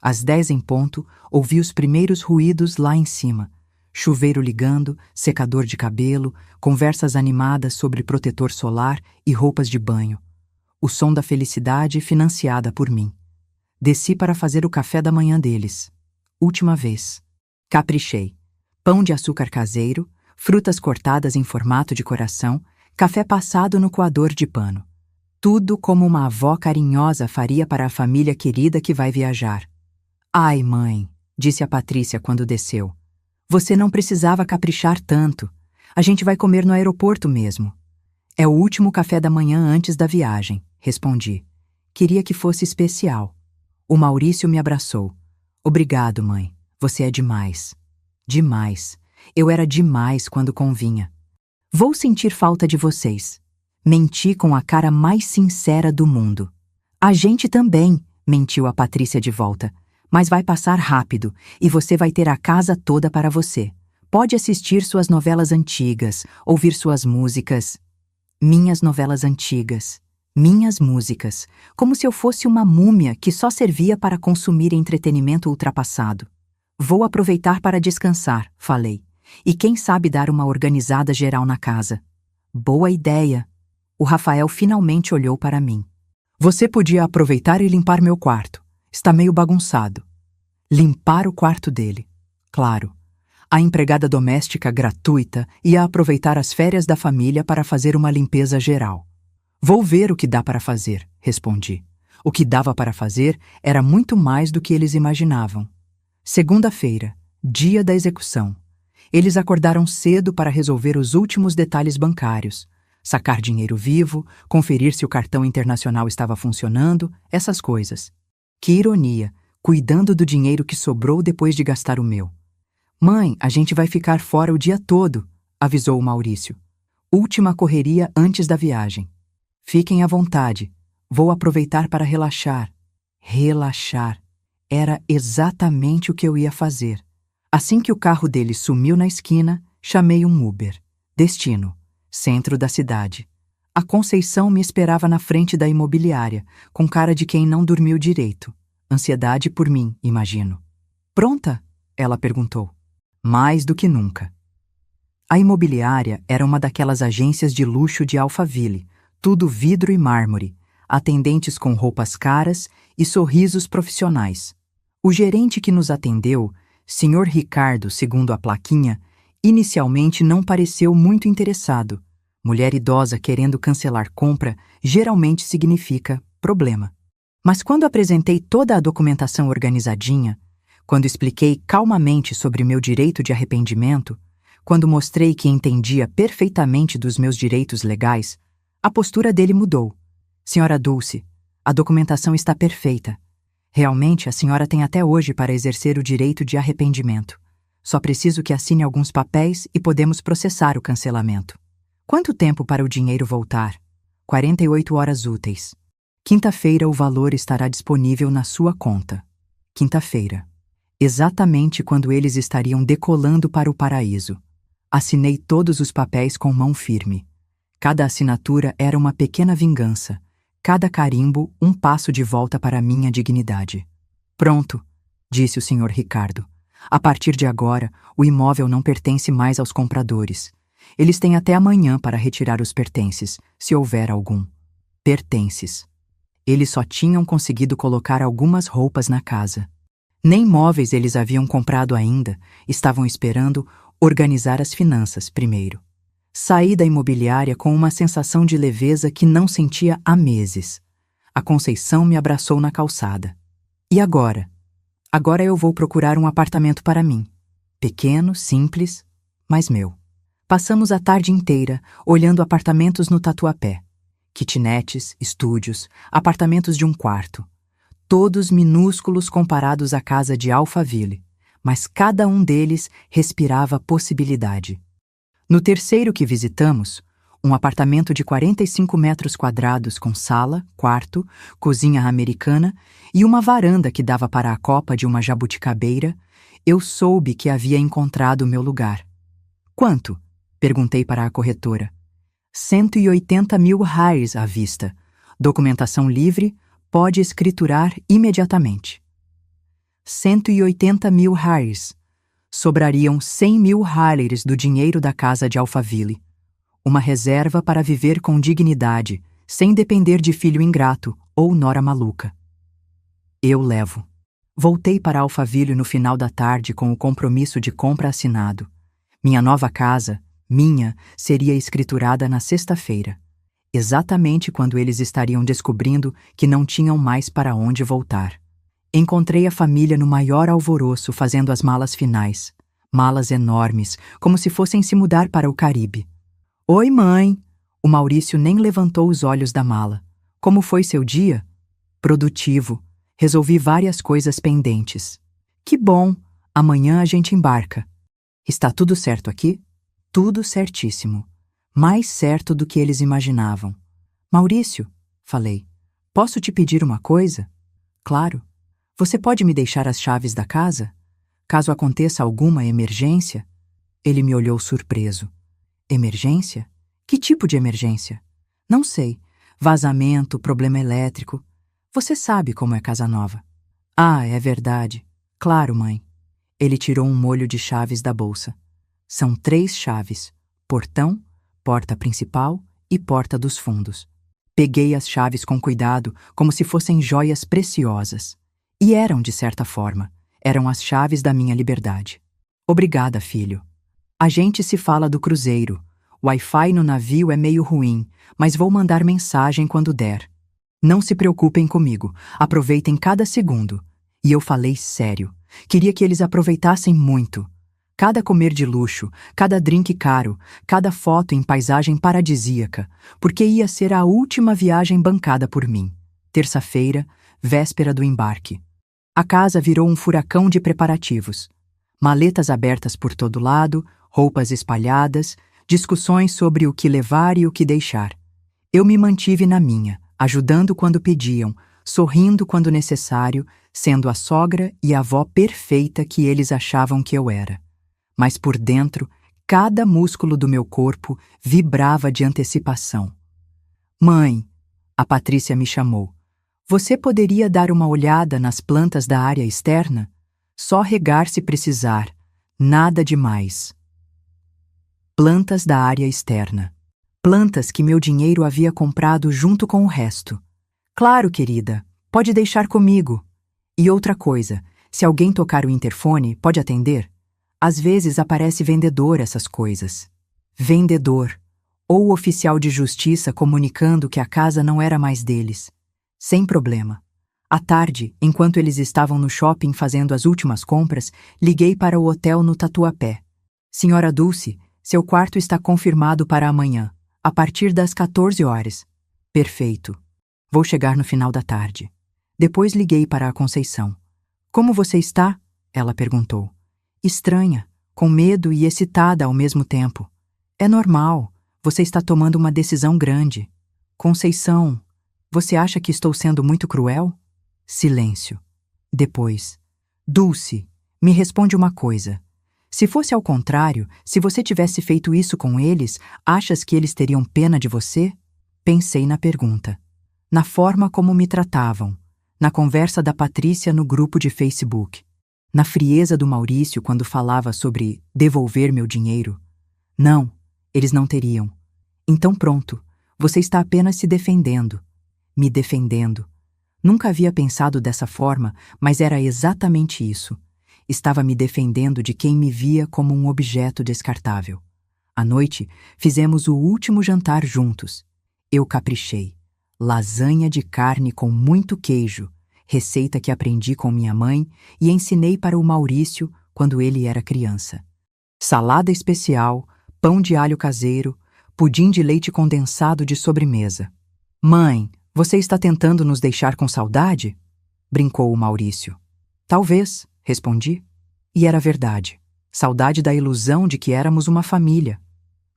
Às 10 em ponto, ouvi os primeiros ruídos lá em cima. Chuveiro ligando, secador de cabelo, conversas animadas sobre protetor solar e roupas de banho. O som da felicidade financiada por mim. Desci para fazer o café da manhã deles. Última vez. Caprichei. Pão de açúcar caseiro, frutas cortadas em formato de coração, café passado no coador de pano. Tudo como uma avó carinhosa faria para a família querida que vai viajar. Ai, mãe, disse a Patrícia quando desceu. Você não precisava caprichar tanto. A gente vai comer no aeroporto mesmo. É o último café da manhã antes da viagem, respondi. Queria que fosse especial. O Maurício me abraçou. Obrigado, mãe. Você é demais. Demais. Eu era demais quando convinha. Vou sentir falta de vocês. Menti com a cara mais sincera do mundo. A gente também, mentiu a Patrícia de volta. Mas vai passar rápido e você vai ter a casa toda para você. Pode assistir suas novelas antigas, ouvir suas músicas. Minhas novelas antigas. Minhas músicas. Como se eu fosse uma múmia que só servia para consumir entretenimento ultrapassado. Vou aproveitar para descansar, falei. E quem sabe dar uma organizada geral na casa. Boa ideia. O Rafael finalmente olhou para mim. Você podia aproveitar e limpar meu quarto. Está meio bagunçado. Limpar o quarto dele. Claro. A empregada doméstica gratuita ia aproveitar as férias da família para fazer uma limpeza geral. Vou ver o que dá para fazer, respondi. O que dava para fazer era muito mais do que eles imaginavam. Segunda-feira, dia da execução. Eles acordaram cedo para resolver os últimos detalhes bancários. Sacar dinheiro vivo, conferir se o cartão internacional estava funcionando, essas coisas. Que ironia, cuidando do dinheiro que sobrou depois de gastar o meu. Mãe, a gente vai ficar fora o dia todo, avisou o Maurício. Última correria antes da viagem. Fiquem à vontade. Vou aproveitar para relaxar. Relaxar. Era exatamente o que eu ia fazer. Assim que o carro dele sumiu na esquina, chamei um Uber. Destino: centro da cidade. A Conceição me esperava na frente da imobiliária, com cara de quem não dormiu direito. Ansiedade por mim, imagino. Pronta? Ela perguntou. Mais do que nunca. A imobiliária era uma daquelas agências de luxo de Alphaville, tudo vidro e mármore, atendentes com roupas caras e sorrisos profissionais. O gerente que nos atendeu, Senhor Ricardo, segundo a plaquinha, inicialmente não pareceu muito interessado. Mulher idosa querendo cancelar compra geralmente significa problema. Mas quando apresentei toda a documentação organizadinha, quando expliquei calmamente sobre meu direito de arrependimento, quando mostrei que entendia perfeitamente dos meus direitos legais, a postura dele mudou. Senhora Dulce, a documentação está perfeita. Realmente, a senhora tem até hoje para exercer o direito de arrependimento. Só preciso que assine alguns papéis e podemos processar o cancelamento. Quanto tempo para o dinheiro voltar? 48 horas úteis. Quinta-feira o valor estará disponível na sua conta. Quinta-feira. Exatamente quando eles estariam decolando para o paraíso. Assinei todos os papéis com mão firme. Cada assinatura era uma pequena vingança. Cada carimbo, um passo de volta para minha dignidade. Pronto, disse o Sr. Ricardo. A partir de agora, o imóvel não pertence mais aos compradores. Eles têm até amanhã para retirar os pertences, se houver algum. Pertences. Eles só tinham conseguido colocar algumas roupas na casa. Nem móveis eles haviam comprado ainda, estavam esperando organizar as finanças primeiro. Saí da imobiliária com uma sensação de leveza que não sentia há meses. A Conceição me abraçou na calçada. E agora? Agora eu vou procurar um apartamento para mim. Pequeno, simples, mas meu. Passamos a tarde inteira olhando apartamentos no Tatuapé. Kitnetes, estúdios, apartamentos de um quarto. Todos minúsculos comparados à casa de Alphaville, mas cada um deles respirava possibilidade. No terceiro que visitamos, um apartamento de 45 metros quadrados com sala, quarto, cozinha americana e uma varanda que dava para a copa de uma jabuticabeira, eu soube que havia encontrado meu lugar. Quanto? Perguntei para a corretora. 180 mil reais à vista. Documentação livre, pode escriturar imediatamente. 180 mil reais. Sobrariam 100 mil reais do dinheiro da casa de Alphaville. Uma reserva para viver com dignidade, sem depender de filho ingrato ou nora maluca. Eu levo. Voltei para Alphaville no final da tarde com o compromisso de compra assinado. Minha nova casa, seria escriturada na sexta-feira, exatamente quando eles estariam descobrindo que não tinham mais para onde voltar. Encontrei a família no maior alvoroço fazendo as malas finais. Malas enormes, como se fossem se mudar para o Caribe. Oi, mãe! O Maurício nem levantou os olhos da mala. Como foi seu dia? Produtivo. Resolvi várias coisas pendentes. Que bom! Amanhã a gente embarca. Está tudo certo aqui? Tudo certíssimo. Mais certo do que eles imaginavam. Maurício, falei, posso te pedir uma coisa? Claro. Você pode me deixar as chaves da casa? Caso aconteça alguma emergência? Ele me olhou surpreso. Emergência? Que tipo de emergência? Não sei. Vazamento, problema elétrico. Você sabe como é casa nova. Ah, é verdade. Claro, mãe. Ele tirou um molho de chaves da bolsa. São 3 chaves. Portão, porta principal e porta dos fundos. Peguei as chaves com cuidado, como se fossem joias preciosas. E eram, de certa forma. Eram as chaves da minha liberdade. Obrigada, filho. A gente se fala do cruzeiro. O Wi-Fi no navio é meio ruim, mas vou mandar mensagem quando der. Não se preocupem comigo. Aproveitem cada segundo. E eu falei sério. Queria que eles aproveitassem muito. Cada comer de luxo, cada drink caro, cada foto em paisagem paradisíaca, porque ia ser a última viagem bancada por mim. Terça-feira, véspera do embarque. A casa virou um furacão de preparativos. Maletas abertas por todo lado, roupas espalhadas, discussões sobre o que levar e o que deixar. Eu me mantive na minha, ajudando quando pediam, sorrindo quando necessário, sendo a sogra e a avó perfeita que eles achavam que eu era. Mas por dentro, cada músculo do meu corpo vibrava de antecipação. Mãe, a Patrícia me chamou. Você poderia dar uma olhada nas plantas da área externa? Só regar se precisar. Nada demais. Plantas da área externa. Plantas que meu dinheiro havia comprado junto com o resto. Claro, querida, pode deixar comigo. E outra coisa, Se alguém tocar o interfone, pode atender? Às vezes aparece vendedor essas coisas. Vendedor. Ou oficial de justiça comunicando que a casa não era mais deles. Sem problema. À tarde, enquanto eles estavam no shopping fazendo as últimas compras, liguei para o hotel no Tatuapé. Senhora Dulce, seu quarto está confirmado para amanhã, a partir das 14 horas. Perfeito. Vou chegar no final da tarde. Depois liguei para a Conceição. Como você está? Ela perguntou. Estranha, com medo e excitada ao mesmo tempo. É normal. Você está tomando uma decisão grande. Conceição, você acha que estou sendo muito cruel? Silêncio. Depois. Dulce, me responde uma coisa. Se fosse ao contrário, se você tivesse feito isso com eles, achas que eles teriam pena de você? Pensei na pergunta. Na forma como me tratavam. Na conversa da Patrícia no grupo de Facebook. Na frieza do Maurício quando falava sobre devolver meu dinheiro. Não. Eles não teriam. Então pronto, você está apenas se defendendo. Me defendendo. Nunca havia pensado dessa forma, mas era exatamente isso. Estava me defendendo de quem me via como um objeto descartável. À noite, fizemos o último jantar juntos. Eu caprichei. Lasanha de carne com muito queijo, receita que aprendi com minha mãe e ensinei para o Maurício quando ele era criança. Salada especial, pão de alho caseiro, pudim de leite condensado de sobremesa. Mãe, você está tentando nos deixar com saudade? Brincou o Maurício. Talvez, respondi. E era verdade. Saudade da ilusão de que éramos uma família.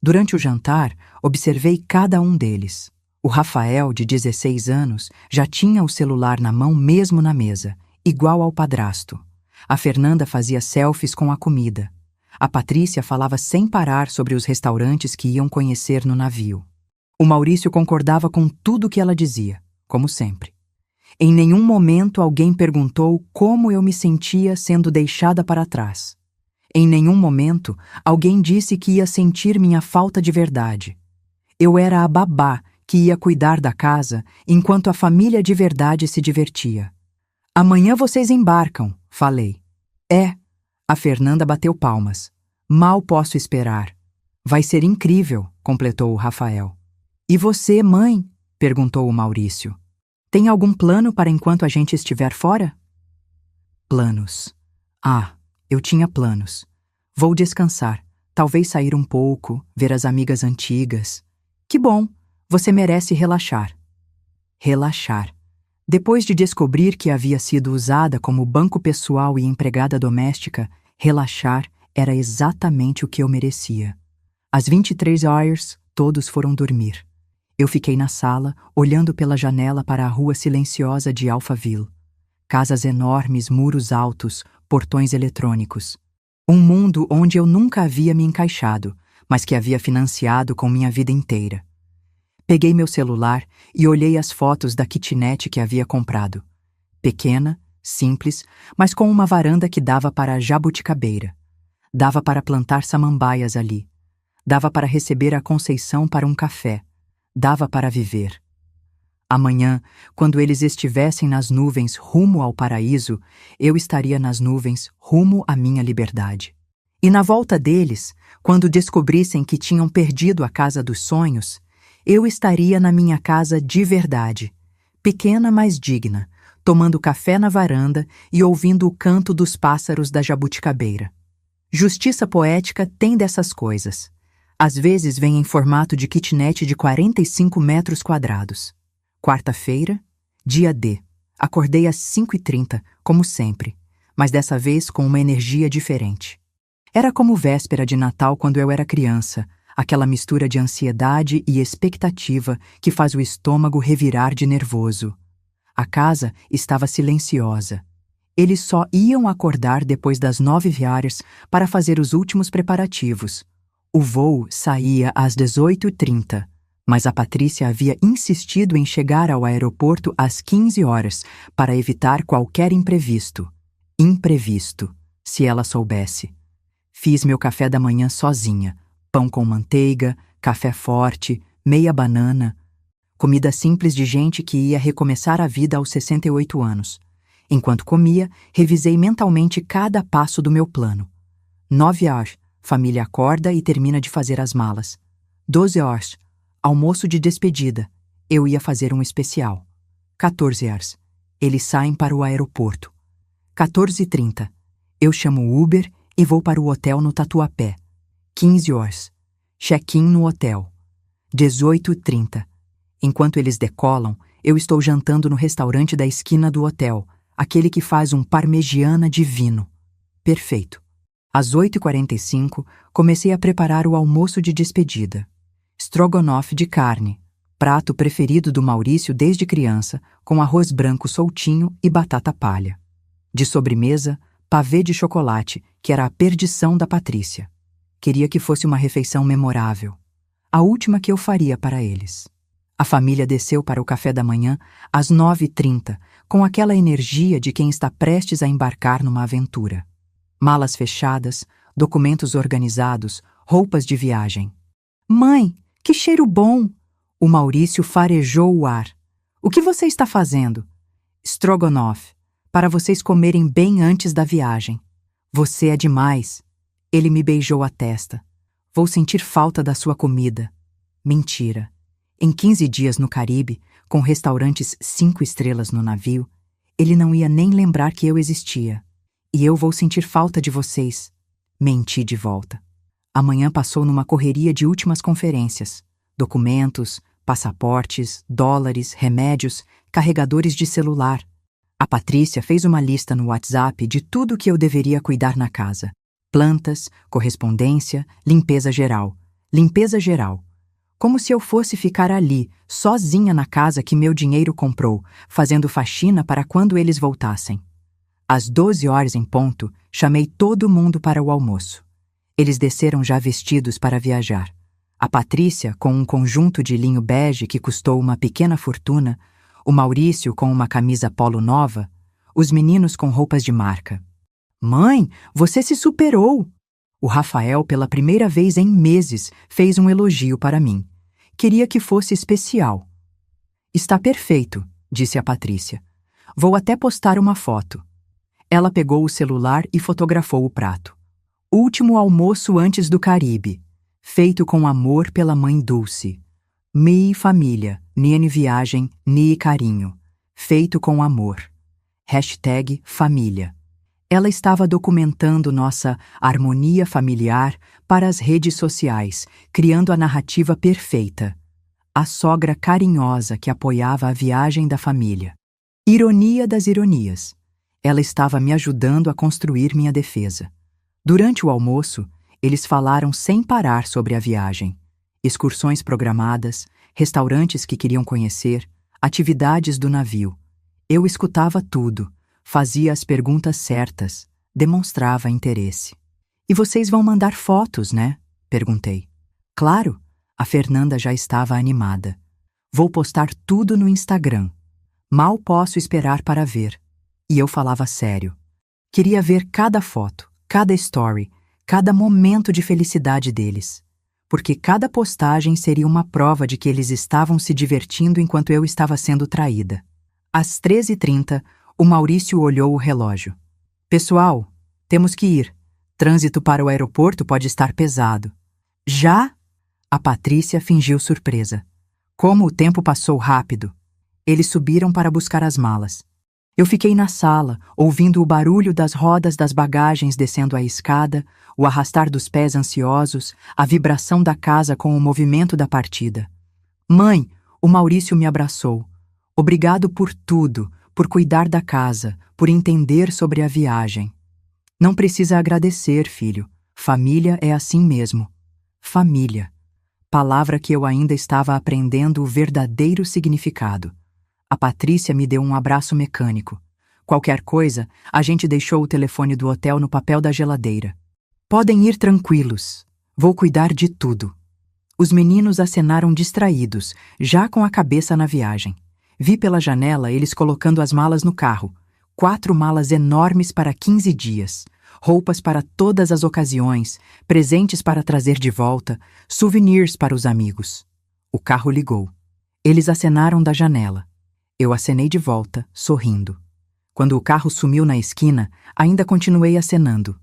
Durante o jantar, observei cada um deles. O Rafael, de 16 anos, já tinha o celular na mão mesmo na mesa, igual ao padrasto. A Fernanda fazia selfies com a comida. A Patrícia falava sem parar sobre os restaurantes que iam conhecer no navio. O Maurício concordava com tudo que ela dizia, como sempre. Em nenhum momento alguém perguntou como eu me sentia sendo deixada para trás. Em nenhum momento alguém disse que ia sentir minha falta de verdade. Eu era a babá que ia cuidar da casa enquanto a família de verdade se divertia. Amanhã vocês embarcam, falei. É. A Fernanda bateu palmas. Mal posso esperar. Vai ser incrível, completou o Rafael. E você, mãe? Perguntou o Maurício. Tem algum plano para enquanto a gente estiver fora? Planos. Ah, eu tinha planos. Vou descansar, talvez sair um pouco, ver as amigas antigas. Que bom, você merece relaxar. Relaxar. Depois de descobrir que havia sido usada como banco pessoal e empregada doméstica, relaxar era exatamente o que eu merecia. Às 23 horas, todos foram dormir. Eu fiquei na sala, olhando pela janela para a rua silenciosa de Alphaville. Casas enormes, muros altos, portões eletrônicos. Um mundo onde eu nunca havia me encaixado, mas que havia financiado com minha vida inteira. Peguei meu celular e olhei as fotos da kitnet que havia comprado. Pequena, simples, mas com uma varanda que dava para a jabuticabeira. Dava para plantar samambaias ali. Dava para receber a Conceição para um café. Dava para viver. Amanhã, quando eles estivessem nas nuvens rumo ao paraíso, eu estaria nas nuvens rumo à minha liberdade. E na volta deles, quando descobrissem que tinham perdido a casa dos sonhos, eu estaria na minha casa de verdade, pequena mas digna, tomando café na varanda e ouvindo o canto dos pássaros da jabuticabeira. Justiça poética tem dessas coisas. Às vezes vem em formato de kitnet de 45 metros quadrados. Quarta-feira, dia D. Acordei às 5h30, como sempre, mas dessa vez com uma energia diferente. Era como véspera de Natal quando eu era criança, aquela mistura de ansiedade e expectativa que faz o estômago revirar de nervoso. A casa estava silenciosa. Eles só iam acordar depois das 9h para fazer os últimos preparativos. O voo saía às 18h30, mas a Patrícia havia insistido em chegar ao aeroporto às 15h para evitar qualquer imprevisto. Imprevisto, se ela soubesse. Fiz meu café da manhã sozinha. Pão com manteiga, café forte, meia banana. Comida simples de gente que ia recomeçar a vida aos 68 anos. Enquanto comia, revisei mentalmente cada passo do meu plano. 9 horas, família acorda e termina de fazer as malas. 12 horas, almoço de despedida. Eu ia fazer um especial. 14 horas, eles saem para o aeroporto. 14h30, eu chamo o Uber e vou para o hotel no Tatuapé. 15 horas, check-in no hotel. 18h30, enquanto eles decolam, eu estou jantando no restaurante da esquina do hotel, aquele que faz um parmegiana divino. Perfeito. Às 8h45, comecei a preparar o almoço de despedida. Strogonoff de carne, prato preferido do Maurício desde criança, com arroz branco soltinho e batata palha. De sobremesa, pavê de chocolate, que era a perdição da Patrícia. Queria que fosse uma refeição memorável. A última que eu faria para eles. A família desceu para o café da manhã às 9h30, com aquela energia de quem está prestes a embarcar numa aventura. Malas fechadas, documentos organizados, roupas de viagem. Mãe, que cheiro bom! O Maurício farejou o ar. O que você está fazendo? Strogonoff, para vocês comerem bem antes da viagem. Você é demais. Ele me beijou a testa. Vou sentir falta da sua comida. Mentira. Em 15 dias no Caribe, com restaurantes 5 estrelas no navio, ele não ia nem lembrar que eu existia. E eu vou sentir falta de vocês. Menti de volta. Amanhã passou numa correria de últimas conferências. Documentos, passaportes, dólares, remédios, carregadores de celular. A Patrícia fez uma lista no WhatsApp de tudo que eu deveria cuidar na casa. Plantas, correspondência, limpeza geral. Limpeza geral. Como se eu fosse ficar ali, sozinha na casa que meu dinheiro comprou, fazendo faxina para quando eles voltassem. Às 12 horas em ponto, chamei todo mundo para o almoço. Eles desceram já vestidos para viajar. A Patrícia com um conjunto de linho bege que custou uma pequena fortuna, o Maurício com uma camisa polo nova, os meninos com roupas de marca. Mãe, você se superou! O Rafael, pela primeira vez em meses, fez um elogio para mim. Queria que fosse especial. Está perfeito, disse a Patrícia. Vou até postar uma foto. Ela pegou o celular e fotografou o prato. Último almoço antes do Caribe. Feito com amor pela mãe Dulce. Mi família, Niene viagem, Ni carinho. Feito com amor. Hashtag família. Ela estava documentando nossa harmonia familiar para as redes sociais, criando a narrativa perfeita. A sogra carinhosa que apoiava a viagem da família. Ironia das ironias. Ela estava me ajudando a construir minha defesa. Durante o almoço, eles falaram sem parar sobre a viagem. Excursões programadas, restaurantes que queriam conhecer, atividades do navio. Eu escutava tudo. Fazia as perguntas certas, demonstrava interesse. E vocês vão mandar fotos, né? Perguntei. Claro, a Fernanda já estava animada. Vou postar tudo no Instagram. Mal posso esperar para ver. E eu falava sério. Queria ver cada foto, cada story, cada momento de felicidade deles. Porque cada postagem seria uma prova de que eles estavam se divertindo enquanto eu estava sendo traída. Às 13h30, o Maurício olhou o relógio. Pessoal, temos que ir. Trânsito para o aeroporto pode estar pesado. Já? A Patrícia fingiu surpresa. Como o tempo passou rápido. Eles subiram para buscar as malas. Eu fiquei na sala, ouvindo o barulho das rodas das bagagens descendo a escada, o arrastar dos pés ansiosos, a vibração da casa com o movimento da partida. Mãe, o Maurício me abraçou. Obrigado por tudo, por cuidar da casa, por entender sobre a viagem. Não precisa agradecer, filho. Família é assim mesmo. Família. Palavra que eu ainda estava aprendendo o verdadeiro significado. A Patrícia me deu um abraço mecânico. Qualquer coisa, a gente deixou o telefone do hotel no papel da geladeira. Podem ir tranquilos. Vou cuidar de tudo. Os meninos acenaram distraídos, já com a cabeça na viagem. Vi pela janela eles colocando as malas no carro. 4 malas enormes para 15 dias. Roupas para todas as ocasiões, presentes para trazer de volta, souvenirs para os amigos. O carro ligou. Eles acenaram da janela. Eu acenei de volta, sorrindo. Quando o carro sumiu na esquina, ainda continuei acenando.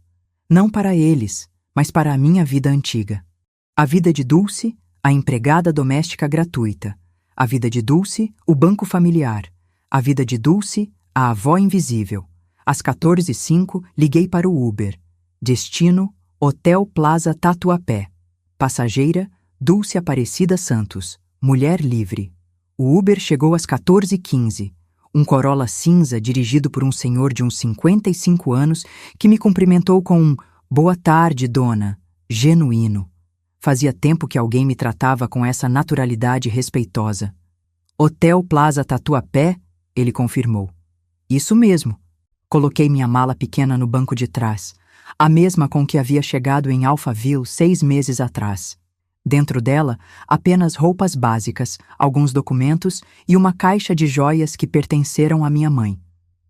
Não para eles, mas para a minha vida antiga. A vida de Dulce, a empregada doméstica gratuita. A vida de Dulce, o banco familiar. A vida de Dulce, a avó invisível. Às 14h05, liguei para o Uber. Destino, Hotel Plaza Tatuapé. Passageira, Dulce Aparecida Santos. Mulher livre. O Uber chegou às 14h15. Um Corolla cinza dirigido por um senhor de uns 55 anos que me cumprimentou com um "Boa tarde, dona", genuíno. Fazia tempo que alguém me tratava com essa naturalidade respeitosa. Hotel Plaza Tatuapé, ele confirmou. Isso mesmo. Coloquei minha mala pequena no banco de trás, a mesma com que havia chegado em Alphaville 6 meses atrás. Dentro dela, apenas roupas básicas, alguns documentos e uma caixa de joias que pertenceram à minha mãe.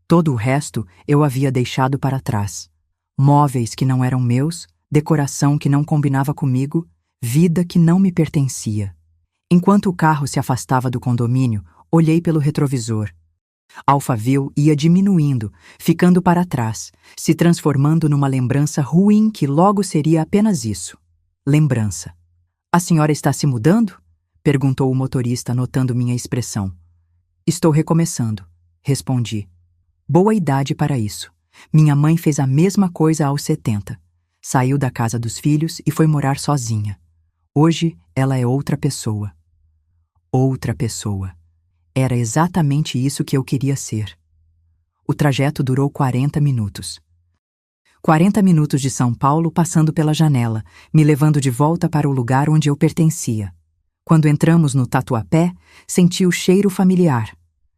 Todo o resto eu havia deixado para trás. Móveis que não eram meus, decoração que não combinava comigo, vida que não me pertencia. Enquanto o carro se afastava do condomínio, olhei pelo retrovisor. Alphaville ia diminuindo, ficando para trás, se transformando numa lembrança ruim que logo seria apenas isso. Lembrança. "A senhora está se mudando?" perguntou o motorista, notando minha expressão. "Estou recomeçando", respondi. Boa idade para isso. Minha mãe fez a mesma coisa aos 70. Saiu da casa dos filhos e foi morar sozinha. Hoje, ela é outra pessoa. Outra pessoa. Era exatamente isso que eu queria ser. O trajeto durou 40 minutos. 40 minutos de São Paulo passando pela janela, me levando de volta para o lugar onde eu pertencia. Quando entramos no Tatuapé, senti o cheiro familiar.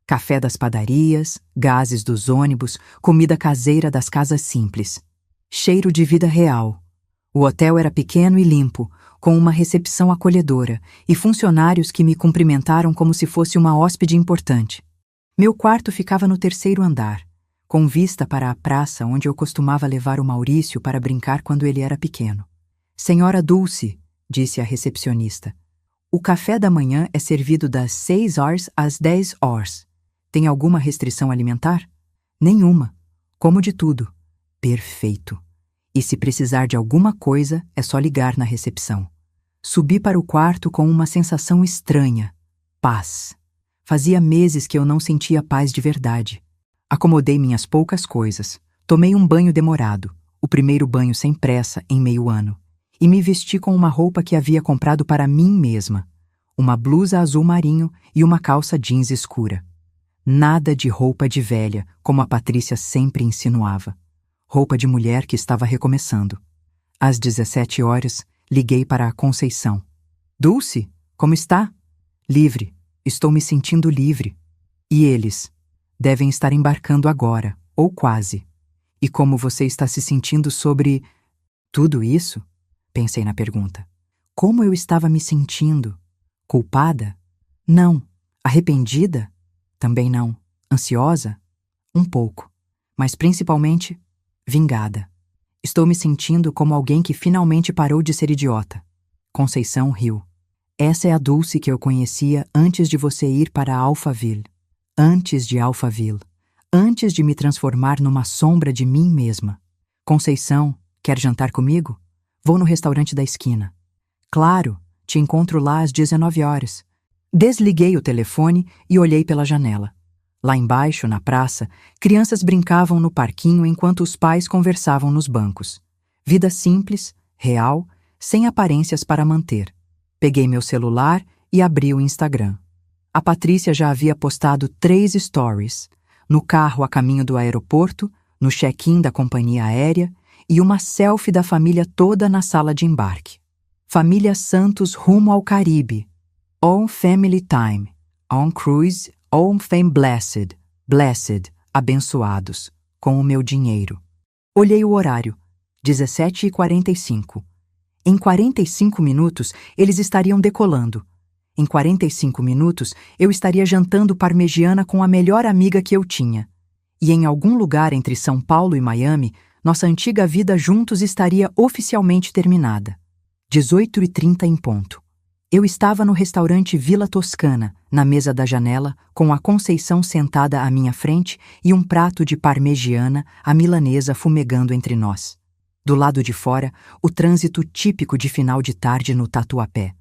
Café das padarias, gases dos ônibus, comida caseira das casas simples. Cheiro de vida real. O hotel era pequeno e limpo, com uma recepção acolhedora e funcionários que me cumprimentaram como se fosse uma hóspede importante. Meu quarto ficava no 3º andar, com vista para a praça onde eu costumava levar o Maurício para brincar quando ele era pequeno. "Senhora Dulce", disse a recepcionista, "o café da manhã é servido das 6 horas às 10 horas. Tem alguma restrição alimentar?" "Nenhuma. Como de tudo." "Perfeito. E se precisar de alguma coisa, é só ligar na recepção." Subi para o quarto com uma sensação estranha. Paz. Fazia meses que eu não sentia paz de verdade. Acomodei minhas poucas coisas. Tomei um banho demorado, o primeiro banho sem pressa em meio ano, e me vesti com uma roupa que havia comprado para mim mesma. Uma blusa azul marinho e uma calça jeans escura. Nada de roupa de velha, como a Patrícia sempre insinuava. Roupa de mulher que estava recomeçando. Às 17 horas, liguei para a Conceição. "Dulce, como está?" "Livre. Estou me sentindo livre." "E eles? Devem estar embarcando agora, ou quase. E como você está se sentindo sobre tudo isso?" Pensei na pergunta. Como eu estava me sentindo? Culpada? Não. Arrependida? Também não. Ansiosa? Um pouco. Mas principalmente, vingada. Estou me sentindo como alguém que finalmente parou de ser idiota. Conceição riu. "Essa é a Dulce que eu conhecia antes de você ir para Alphaville. Antes de Alphaville. Antes de me transformar numa sombra de mim mesma. Conceição, quer jantar comigo? Vou no restaurante da esquina." "Claro, te encontro lá às 19 horas. Desliguei o telefone e olhei pela janela. Lá embaixo, na praça, crianças brincavam no parquinho enquanto os pais conversavam nos bancos. Vida simples, real, sem aparências para manter. Peguei meu celular e abri o Instagram. A Patrícia já havia postado 3 stories, no carro a caminho do aeroporto, no check-in da companhia aérea e uma selfie da família toda na sala de embarque. Família Santos rumo ao Caribe. On family time. On cruise. On fame blessed. Blessed. Abençoados. Com o meu dinheiro. Olhei o horário. 17h45. Em 45 minutos, eles estariam decolando. Em 45 minutos, eu estaria jantando parmegiana com a melhor amiga que eu tinha. E em algum lugar entre São Paulo e Miami, nossa antiga vida juntos estaria oficialmente terminada. 18h30 em ponto. Eu estava no restaurante Vila Toscana, na mesa da janela, com a Conceição sentada à minha frente e um prato de parmegiana, a milanesa, fumegando entre nós. Do lado de fora, o trânsito típico de final de tarde no Tatuapé.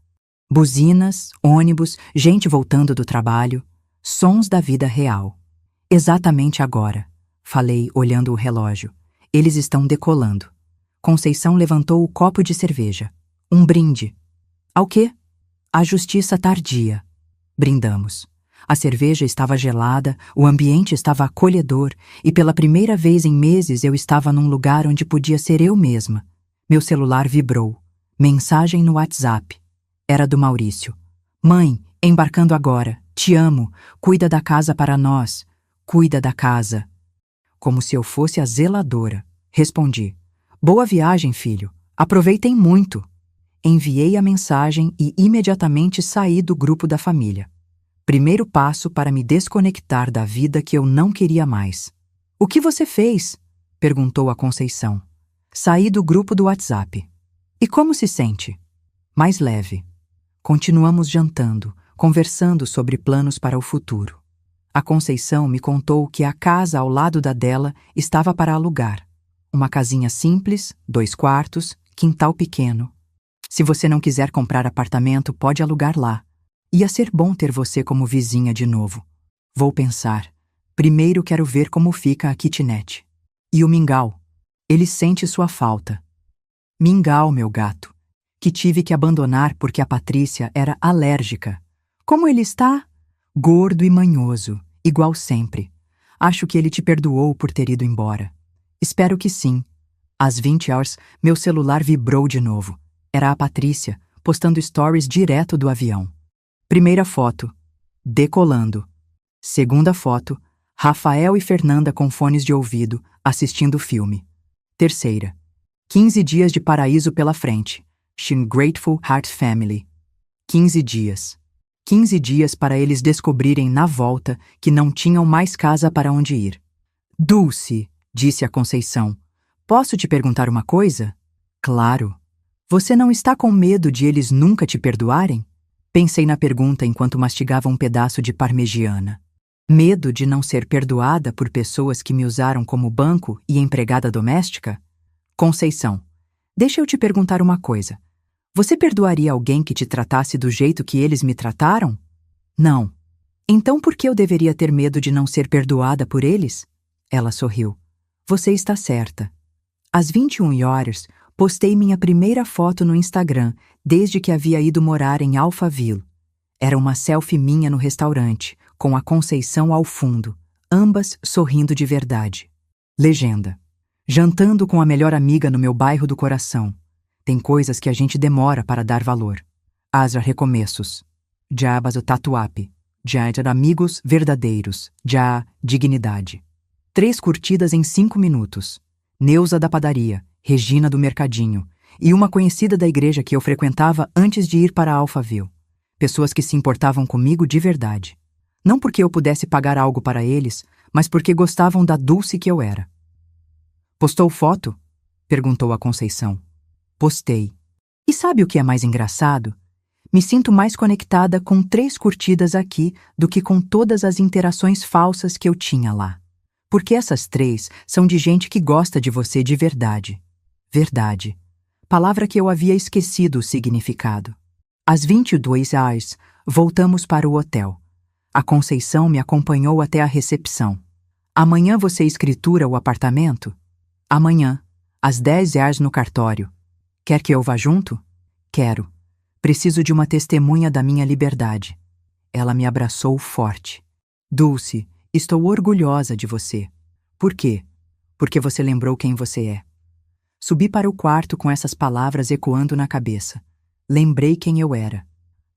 Buzinas, ônibus, gente voltando do trabalho, sons da vida real. Exatamente agora, falei, olhando o relógio. Eles estão decolando. Conceição levantou o copo de cerveja. Um brinde. Ao quê? À justiça tardia. Brindamos. A cerveja estava gelada, o ambiente estava acolhedor e pela primeira vez em meses eu estava num lugar onde podia ser eu mesma. Meu celular vibrou. Mensagem no WhatsApp. Era do Maurício. Mãe, embarcando agora. Te amo. Cuida da casa para nós. Cuida da casa. Como se eu fosse a zeladora. Respondi. Boa viagem, filho. Aproveitem muito. Enviei a mensagem e imediatamente saí do grupo da família. Primeiro passo para me desconectar da vida que eu não queria mais. O que você fez? Perguntou a Conceição. Saí do grupo do WhatsApp. E como se sente? Mais leve. Continuamos jantando, conversando sobre planos para o futuro. A Conceição me contou que a casa ao lado da dela estava para alugar. Uma casinha simples, 2 quartos, quintal pequeno. Se você não quiser comprar apartamento, pode alugar lá. Ia ser bom ter você como vizinha de novo. Vou pensar. Primeiro quero ver como fica a kitnet. E o mingau? Ele sente sua falta. Mingau, meu gato, que tive que abandonar porque a Patrícia era alérgica. Como ele está? Gordo e manhoso, igual sempre. Acho que ele te perdoou por ter ido embora. Espero que sim. Às 20 horas, meu celular vibrou de novo. Era a Patrícia, postando stories direto do avião. Primeira foto, decolando. Segunda foto, Rafael e Fernanda com fones de ouvido, assistindo o filme. Terceira, 15 dias de paraíso pela frente. Shin Grateful Heart Family. 15 dias. 15 dias para eles descobrirem na volta que não tinham mais casa para onde ir. Dulce, disse a Conceição, posso te perguntar uma coisa? Claro. Você não está com medo de eles nunca te perdoarem? Pensei na pergunta enquanto mastigava um pedaço de parmegiana. Medo de não ser perdoada por pessoas que me usaram como banco e empregada doméstica? Conceição, deixa eu te perguntar uma coisa. Você perdoaria alguém que te tratasse do jeito que eles me trataram? Não. Então por que eu deveria ter medo de não ser perdoada por eles? Ela sorriu. Você está certa. Às 21 horas, postei minha primeira foto no Instagram desde que havia ido morar em Alphaville. Era uma selfie minha no restaurante, com a Conceição ao fundo, ambas sorrindo de verdade. Legenda. Jantando com a melhor amiga no meu bairro do coração. Tem coisas que a gente demora para dar valor. Haja recomeços. Já o Tatuapé. Já amigos verdadeiros. Já dignidade. 3 curtidas em 5 minutos. Neuza da padaria, Regina do mercadinho e uma conhecida da igreja que eu frequentava antes de ir para Alphaville. Pessoas que se importavam comigo de verdade. Não porque eu pudesse pagar algo para eles, mas porque gostavam da Dulce que eu era. Postou foto? Perguntou a Conceição. Postei. E sabe o que é mais engraçado? Me sinto mais conectada com 3 curtidas aqui do que com todas as interações falsas que eu tinha lá. Porque essas 3 são de gente que gosta de você de verdade. Verdade. Palavra que eu havia esquecido o significado. Às 22 horas, voltamos para o hotel. A Conceição me acompanhou até a recepção. Amanhã você escritura o apartamento? Amanhã, às 10 horas no cartório. Quer que eu vá junto? Quero. Preciso de uma testemunha da minha liberdade. Ela me abraçou forte. Dulce, estou orgulhosa de você. Por quê? Porque você lembrou quem você é. Subi para o quarto com essas palavras ecoando na cabeça. Lembrei quem eu era.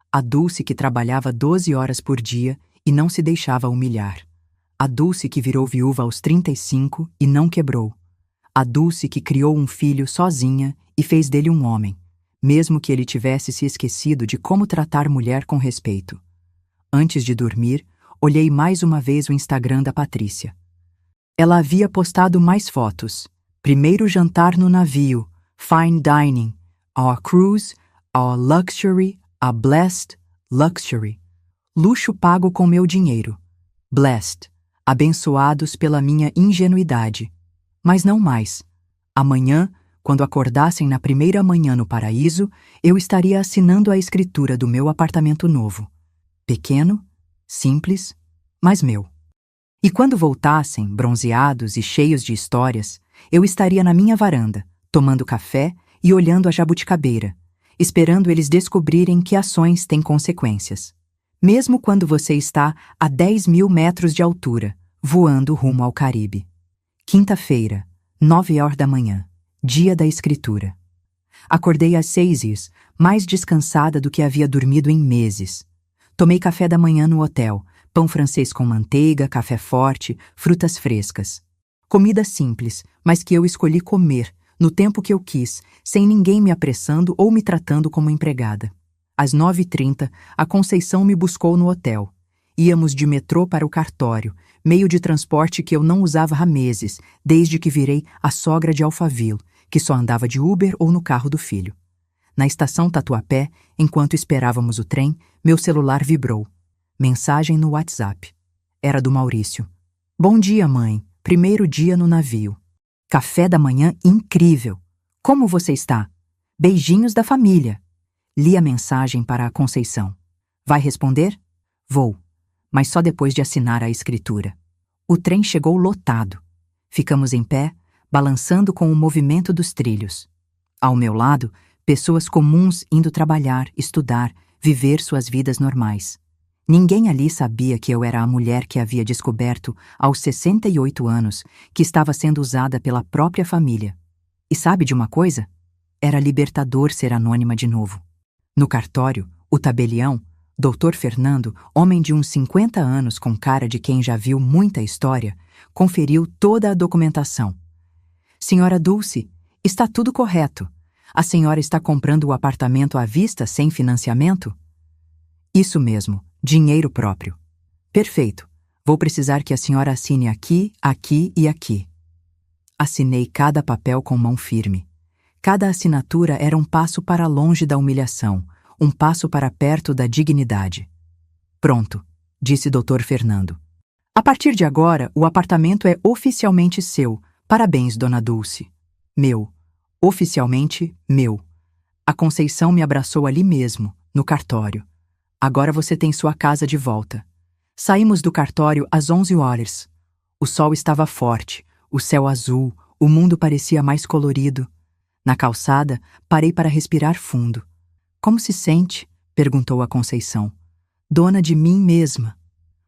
A Dulce que trabalhava 12 horas por dia e não se deixava humilhar. A Dulce que virou viúva aos 35 e não quebrou. A Dulce que criou um filho sozinha e fez dele um homem, mesmo que ele tivesse se esquecido de como tratar mulher com respeito. Antes de dormir, olhei mais uma vez o Instagram da Patrícia. Ela havia postado mais fotos. Primeiro jantar no navio, fine dining, our cruise, our luxury, A blessed luxury. Luxo pago com meu dinheiro. Blessed. Abençoados pela minha ingenuidade. Mas não mais. Amanhã, quando acordassem na primeira manhã no paraíso, eu estaria assinando a escritura do meu apartamento novo. Pequeno, simples, mas meu. E quando voltassem, bronzeados e cheios de histórias, eu estaria na minha varanda, tomando café e olhando a jabuticabeira, esperando eles descobrirem que ações têm consequências. Mesmo quando você está a 10.000 metros de altura, voando rumo ao Caribe. Quinta-feira, 9 horas da manhã, dia da escritura. Acordei às 6 mais descansada do que havia dormido em meses. Tomei café da manhã no hotel, pão francês com manteiga, café forte, frutas frescas. Comida simples, mas que eu escolhi comer, no tempo que eu quis, sem ninguém me apressando ou me tratando como empregada. Às 9h30, a Conceição me buscou no hotel. Íamos de metrô para o cartório, meio de transporte que eu não usava há meses, desde que virei a sogra de Alphaville, que só andava de Uber ou no carro do filho. Na estação Tatuapé, enquanto esperávamos o trem, meu celular vibrou. Mensagem no WhatsApp. Era do Maurício. Bom dia, mãe. Primeiro dia no navio. Café da manhã incrível. Como você está? Beijinhos da família. Li a mensagem para a Conceição. Vai responder? Vou, mas só depois de assinar a escritura. O trem chegou lotado. Ficamos em pé, balançando com o movimento dos trilhos. Ao meu lado, pessoas comuns indo trabalhar, estudar, viver suas vidas normais. Ninguém ali sabia que eu era a mulher que havia descoberto, aos 68 anos, que estava sendo usada pela própria família. E sabe de uma coisa? Era libertador ser anônima de novo. No cartório, o tabelião, Dr. Fernando, homem de uns 50 anos com cara de quem já viu muita história, conferiu toda a documentação. Senhora Dulce, está tudo correto. A senhora está comprando o apartamento à vista sem financiamento? Isso mesmo, dinheiro próprio. Perfeito. Vou precisar que a senhora assine aqui, aqui e aqui. Assinei cada papel com mão firme. Cada assinatura era um passo para longe da humilhação, um passo para perto da dignidade. Pronto, disse Dr. Fernando. A partir de agora, o apartamento é oficialmente seu. Parabéns, dona Dulce. Meu. Oficialmente meu. A Conceição me abraçou ali mesmo, no cartório. Agora você tem sua casa de volta. Saímos do cartório às 11 horas. O sol estava forte, o céu azul, o mundo parecia mais colorido. Na calçada, parei para respirar fundo. Como se sente? Perguntou a Conceição. Dona de mim mesma.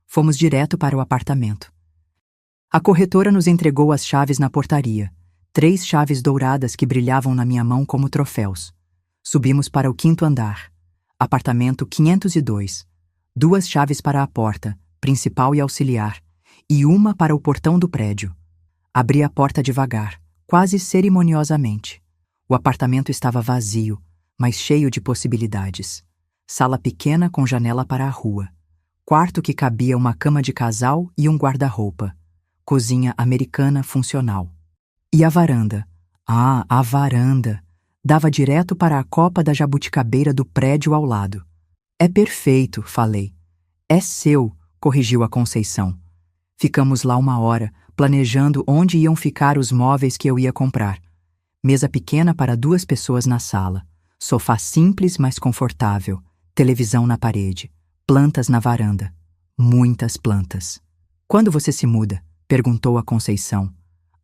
Fomos direto para o apartamento. A corretora nos entregou as chaves na portaria. 3 chaves douradas que brilhavam na minha mão como troféus. Subimos para o 5º andar. Apartamento 502. 2 chaves para a porta, principal e auxiliar, e uma para o portão do prédio. Abri a porta devagar, quase cerimoniosamente. O apartamento estava vazio, mas cheio de possibilidades. Sala pequena com janela para a rua. Quarto que cabia uma cama de casal e um guarda-roupa. Cozinha americana funcional. E a varanda? Ah, a varanda! Dava direto para a copa da jabuticabeira do prédio ao lado. É perfeito, falei. É seu, corrigiu a Conceição. Ficamos lá 1 hora, planejando onde iam ficar os móveis que eu ia comprar. Mesa pequena para 2 pessoas na sala. Sofá simples, mas confortável. Televisão na parede. Plantas na varanda. Muitas plantas. Quando você se muda? Perguntou a Conceição.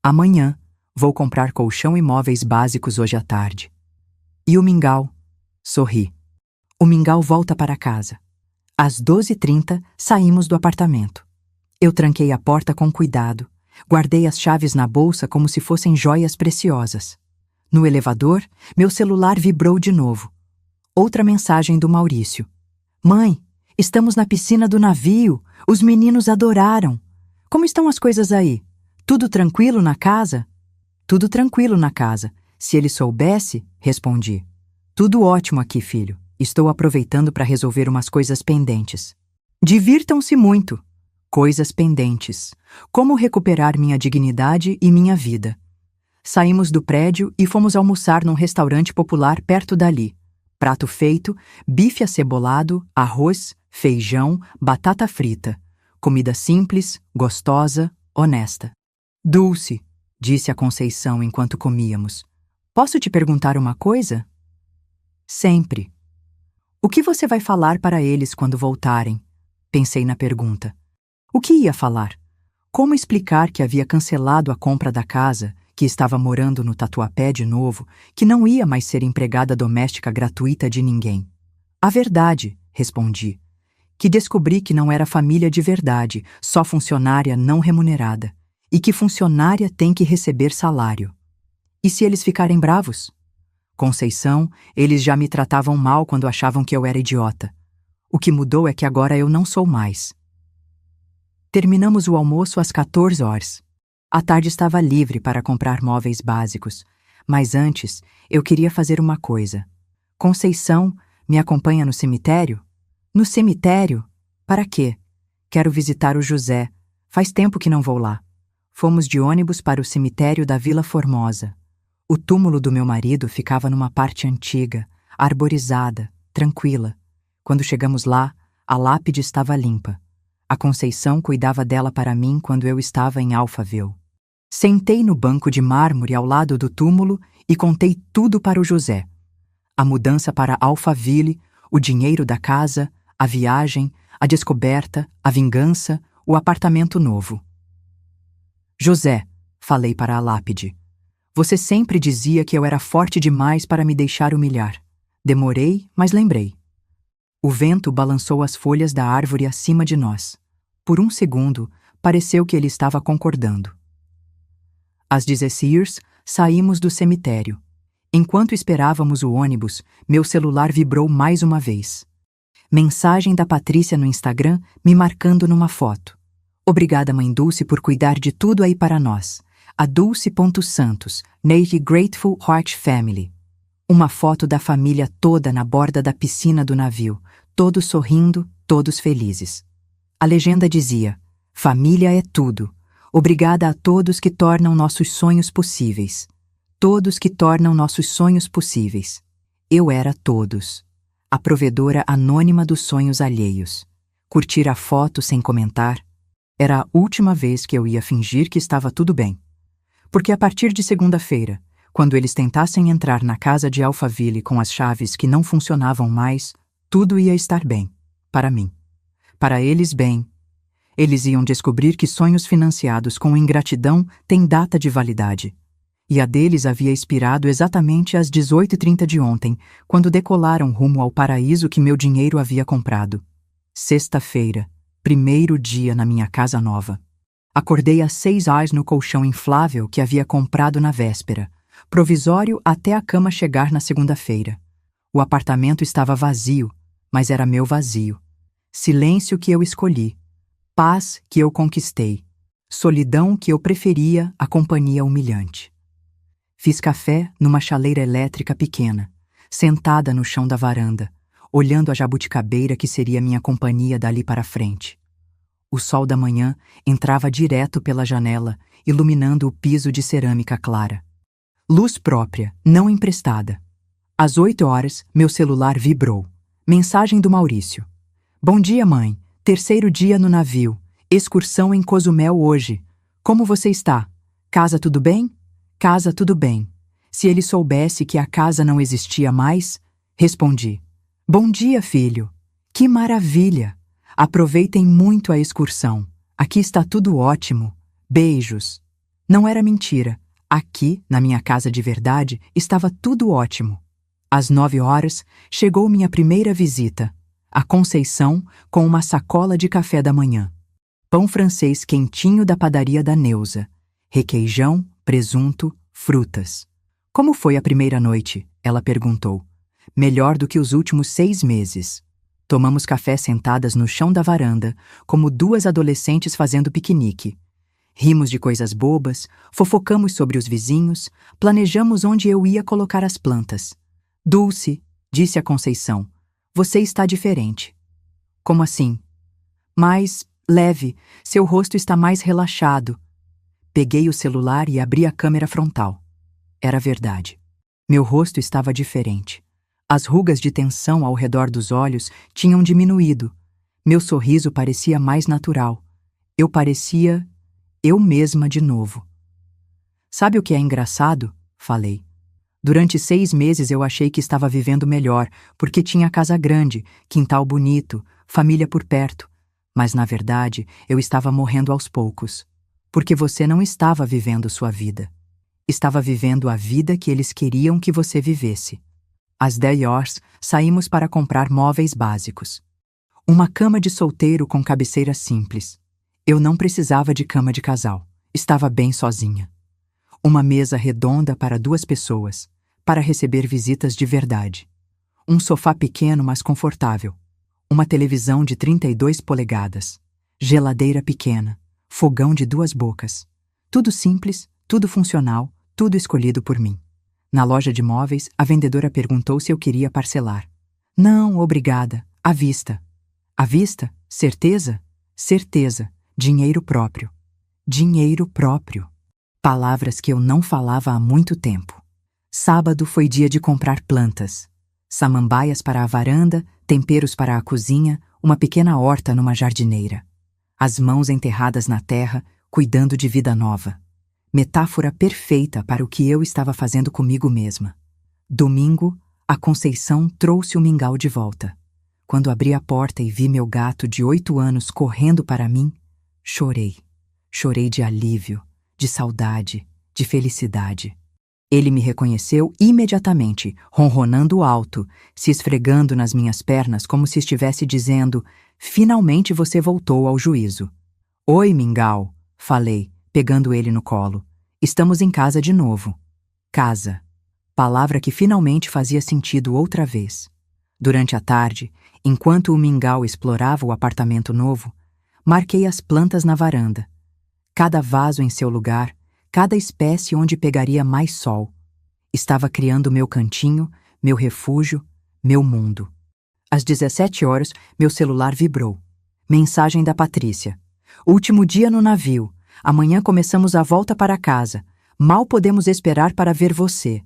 Amanhã. Vou comprar colchão e móveis básicos hoje à tarde. E o mingau? Sorri. O mingau volta para casa. Às 12h30, saímos do apartamento. Eu tranquei a porta com cuidado. Guardei as chaves na bolsa como se fossem joias preciosas. No elevador, meu celular vibrou de novo. Outra mensagem do Maurício. Mãe, estamos na piscina do navio. Os meninos adoraram. Como estão as coisas aí? Tudo tranquilo na casa? Tudo tranquilo na casa. Se ele soubesse, respondi. Tudo ótimo aqui, filho. Estou aproveitando para resolver umas coisas pendentes. Divirtam-se muito. Coisas pendentes. Como recuperar minha dignidade e minha vida. Saímos do prédio e fomos almoçar num restaurante popular perto dali. Prato feito, bife acebolado, arroz, feijão, batata frita. Comida simples, gostosa, honesta. Dulce, disse a Conceição enquanto comíamos. Posso te perguntar uma coisa? Sempre. O que você vai falar para eles quando voltarem? Pensei na pergunta. O que ia falar? Como explicar que havia cancelado a compra da casa, que estava morando no Tatuapé de novo, que não ia mais ser empregada doméstica gratuita de ninguém? A verdade, respondi, que descobri que não era família de verdade, só funcionária não remunerada, e que funcionária tem que receber salário. E se eles ficarem bravos? Conceição, eles já me tratavam mal quando achavam que eu era idiota. O que mudou é que agora eu não sou mais. Terminamos o almoço às 14 horas. A tarde estava livre para comprar móveis básicos, mas antes eu queria fazer uma coisa. Conceição, me acompanha no cemitério? No cemitério? Para quê? Quero visitar o José. Faz tempo que não vou lá. Fomos de ônibus para o cemitério da Vila Formosa. O túmulo do meu marido ficava numa parte antiga, arborizada, tranquila. Quando chegamos lá, a lápide estava limpa. A Conceição cuidava dela para mim quando eu estava em Alphaville. Sentei no banco de mármore ao lado do túmulo e contei tudo para o José. A mudança para Alphaville, o dinheiro da casa, a viagem, a descoberta, a vingança, o apartamento novo. José, falei para a lápide, você sempre dizia que eu era forte demais para me deixar humilhar. Demorei, mas lembrei. O vento balançou as folhas da árvore acima de nós. Por um segundo, pareceu que ele estava concordando. Às 16 saímos do cemitério. Enquanto esperávamos o ônibus, meu celular vibrou mais uma vez. Mensagem da Patrícia no Instagram me marcando numa foto. Obrigada, Mãe Dulce, por cuidar de tudo aí para nós. A Dulce.Santos, Navy Grateful Heart Family. Uma foto da família toda na borda da piscina do navio, todos sorrindo, todos felizes. A legenda dizia: família é tudo. Obrigada a todos que tornam nossos sonhos possíveis. Todos que tornam nossos sonhos possíveis. Eu era todos. A provedora anônima dos sonhos alheios. Curtir a foto sem comentar. Era a última vez que eu ia fingir que estava tudo bem. Porque a partir de segunda-feira, quando eles tentassem entrar na casa de Alphaville com as chaves que não funcionavam mais, tudo ia estar bem. Para mim. Para eles, bem. Eles iam descobrir que sonhos financiados com ingratidão têm data de validade. E a deles havia expirado exatamente às 18h30 de ontem, quando decolaram rumo ao paraíso que meu dinheiro havia comprado. Sexta-feira, primeiro dia na minha casa nova. Acordei às 6 horas no colchão inflável que havia comprado na véspera, provisório até a cama chegar na segunda-feira. O apartamento estava vazio, mas era meu vazio. Silêncio que eu escolhi. Paz que eu conquistei. Solidão que eu preferia à companhia humilhante. Fiz café numa chaleira elétrica pequena, sentada no chão da varanda, olhando a jabuticabeira que seria minha companhia dali para frente. O sol da manhã entrava direto pela janela, iluminando o piso de cerâmica clara. Luz própria, não emprestada. Às 8 horas, meu celular vibrou. Mensagem do Maurício. Bom dia, mãe. Terceiro dia no navio. Excursão em Cozumel hoje. Como você está? Casa tudo bem? Casa tudo bem. Se ele soubesse que a casa não existia mais, respondi. Bom dia, filho. Que maravilha. Aproveitem muito a excursão. Aqui está tudo ótimo. Beijos. Não era mentira. Aqui, na minha casa de verdade, estava tudo ótimo. Às 9 horas, chegou minha primeira visita. A Conceição com uma sacola de café da manhã. Pão francês quentinho da padaria da Neuza. Requeijão, presunto, frutas. Como foi a primeira noite? Ela perguntou. Melhor do que os últimos 6 meses. Tomamos café sentadas no chão da varanda, como duas adolescentes fazendo piquenique. Rimos de coisas bobas, fofocamos sobre os vizinhos, planejamos onde eu ia colocar as plantas. Dulce, disse a Conceição, você está diferente. Como assim? Mais leve, seu rosto está mais relaxado. Peguei o celular e abri a câmera frontal. Era verdade. Meu rosto estava diferente. As rugas de tensão ao redor dos olhos tinham diminuído. Meu sorriso parecia mais natural. Eu parecia eu mesma de novo. Sabe o que é engraçado? Falei. Durante 6 meses eu achei que estava vivendo melhor, porque tinha casa grande, quintal bonito, família por perto. Mas, na verdade, eu estava morrendo aos poucos. Porque você não estava vivendo sua vida. Estava vivendo a vida que eles queriam que você vivesse. Às 10 horas, saímos para comprar móveis básicos. Uma cama de solteiro com cabeceira simples. Eu não precisava de cama de casal. Estava bem sozinha. Uma mesa redonda para 2 pessoas, para receber visitas de verdade. Um sofá pequeno, mas confortável. Uma televisão de 32 polegadas. Geladeira pequena. Fogão de 2 bocas. Tudo simples, tudo funcional, tudo escolhido por mim. Na loja de móveis, a vendedora perguntou se eu queria parcelar. Não, obrigada. À vista. À vista? Certeza? Certeza. Dinheiro próprio. Dinheiro próprio. Palavras que eu não falava há muito tempo. Sábado foi dia de comprar plantas. Samambaias para a varanda, temperos para a cozinha, uma pequena horta numa jardineira. As mãos enterradas na terra, cuidando de vida nova. Metáfora perfeita para o que eu estava fazendo comigo mesma. Domingo, a Conceição trouxe o mingau de volta. Quando abri a porta e vi meu gato de 8 anos correndo para mim, chorei. Chorei de alívio, de saudade, de felicidade. Ele me reconheceu imediatamente, ronronando alto, se esfregando nas minhas pernas como se estivesse dizendo: finalmente você voltou ao juízo. Oi, mingau, falei, pegando ele no colo. Estamos em casa de novo. Casa. Palavra que finalmente fazia sentido outra vez. Durante a tarde, enquanto o mingau explorava o apartamento novo, marquei as plantas na varanda. Cada vaso em seu lugar, cada espécie onde pegaria mais sol. Estava criando meu cantinho, meu refúgio, meu mundo. Às 17 horas, meu celular vibrou. Mensagem da Patrícia. Último dia no navio. Amanhã começamos a volta para casa. Mal podemos esperar para ver você.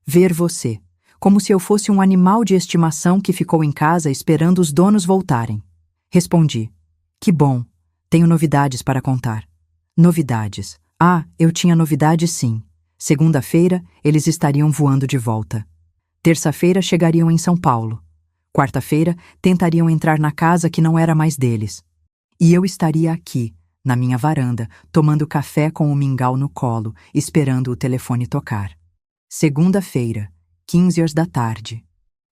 Ver você. Como se eu fosse um animal de estimação que ficou em casa esperando os donos voltarem. Respondi. Que bom. Tenho novidades para contar. Novidades. Ah, eu tinha novidades sim. Segunda-feira, eles estariam voando de volta. Terça-feira, chegariam em São Paulo. Quarta-feira, tentariam entrar na casa que não era mais deles. E eu estaria aqui, na minha varanda, tomando café com o mingau no colo, esperando o telefone tocar. Segunda-feira, 15 horas da tarde.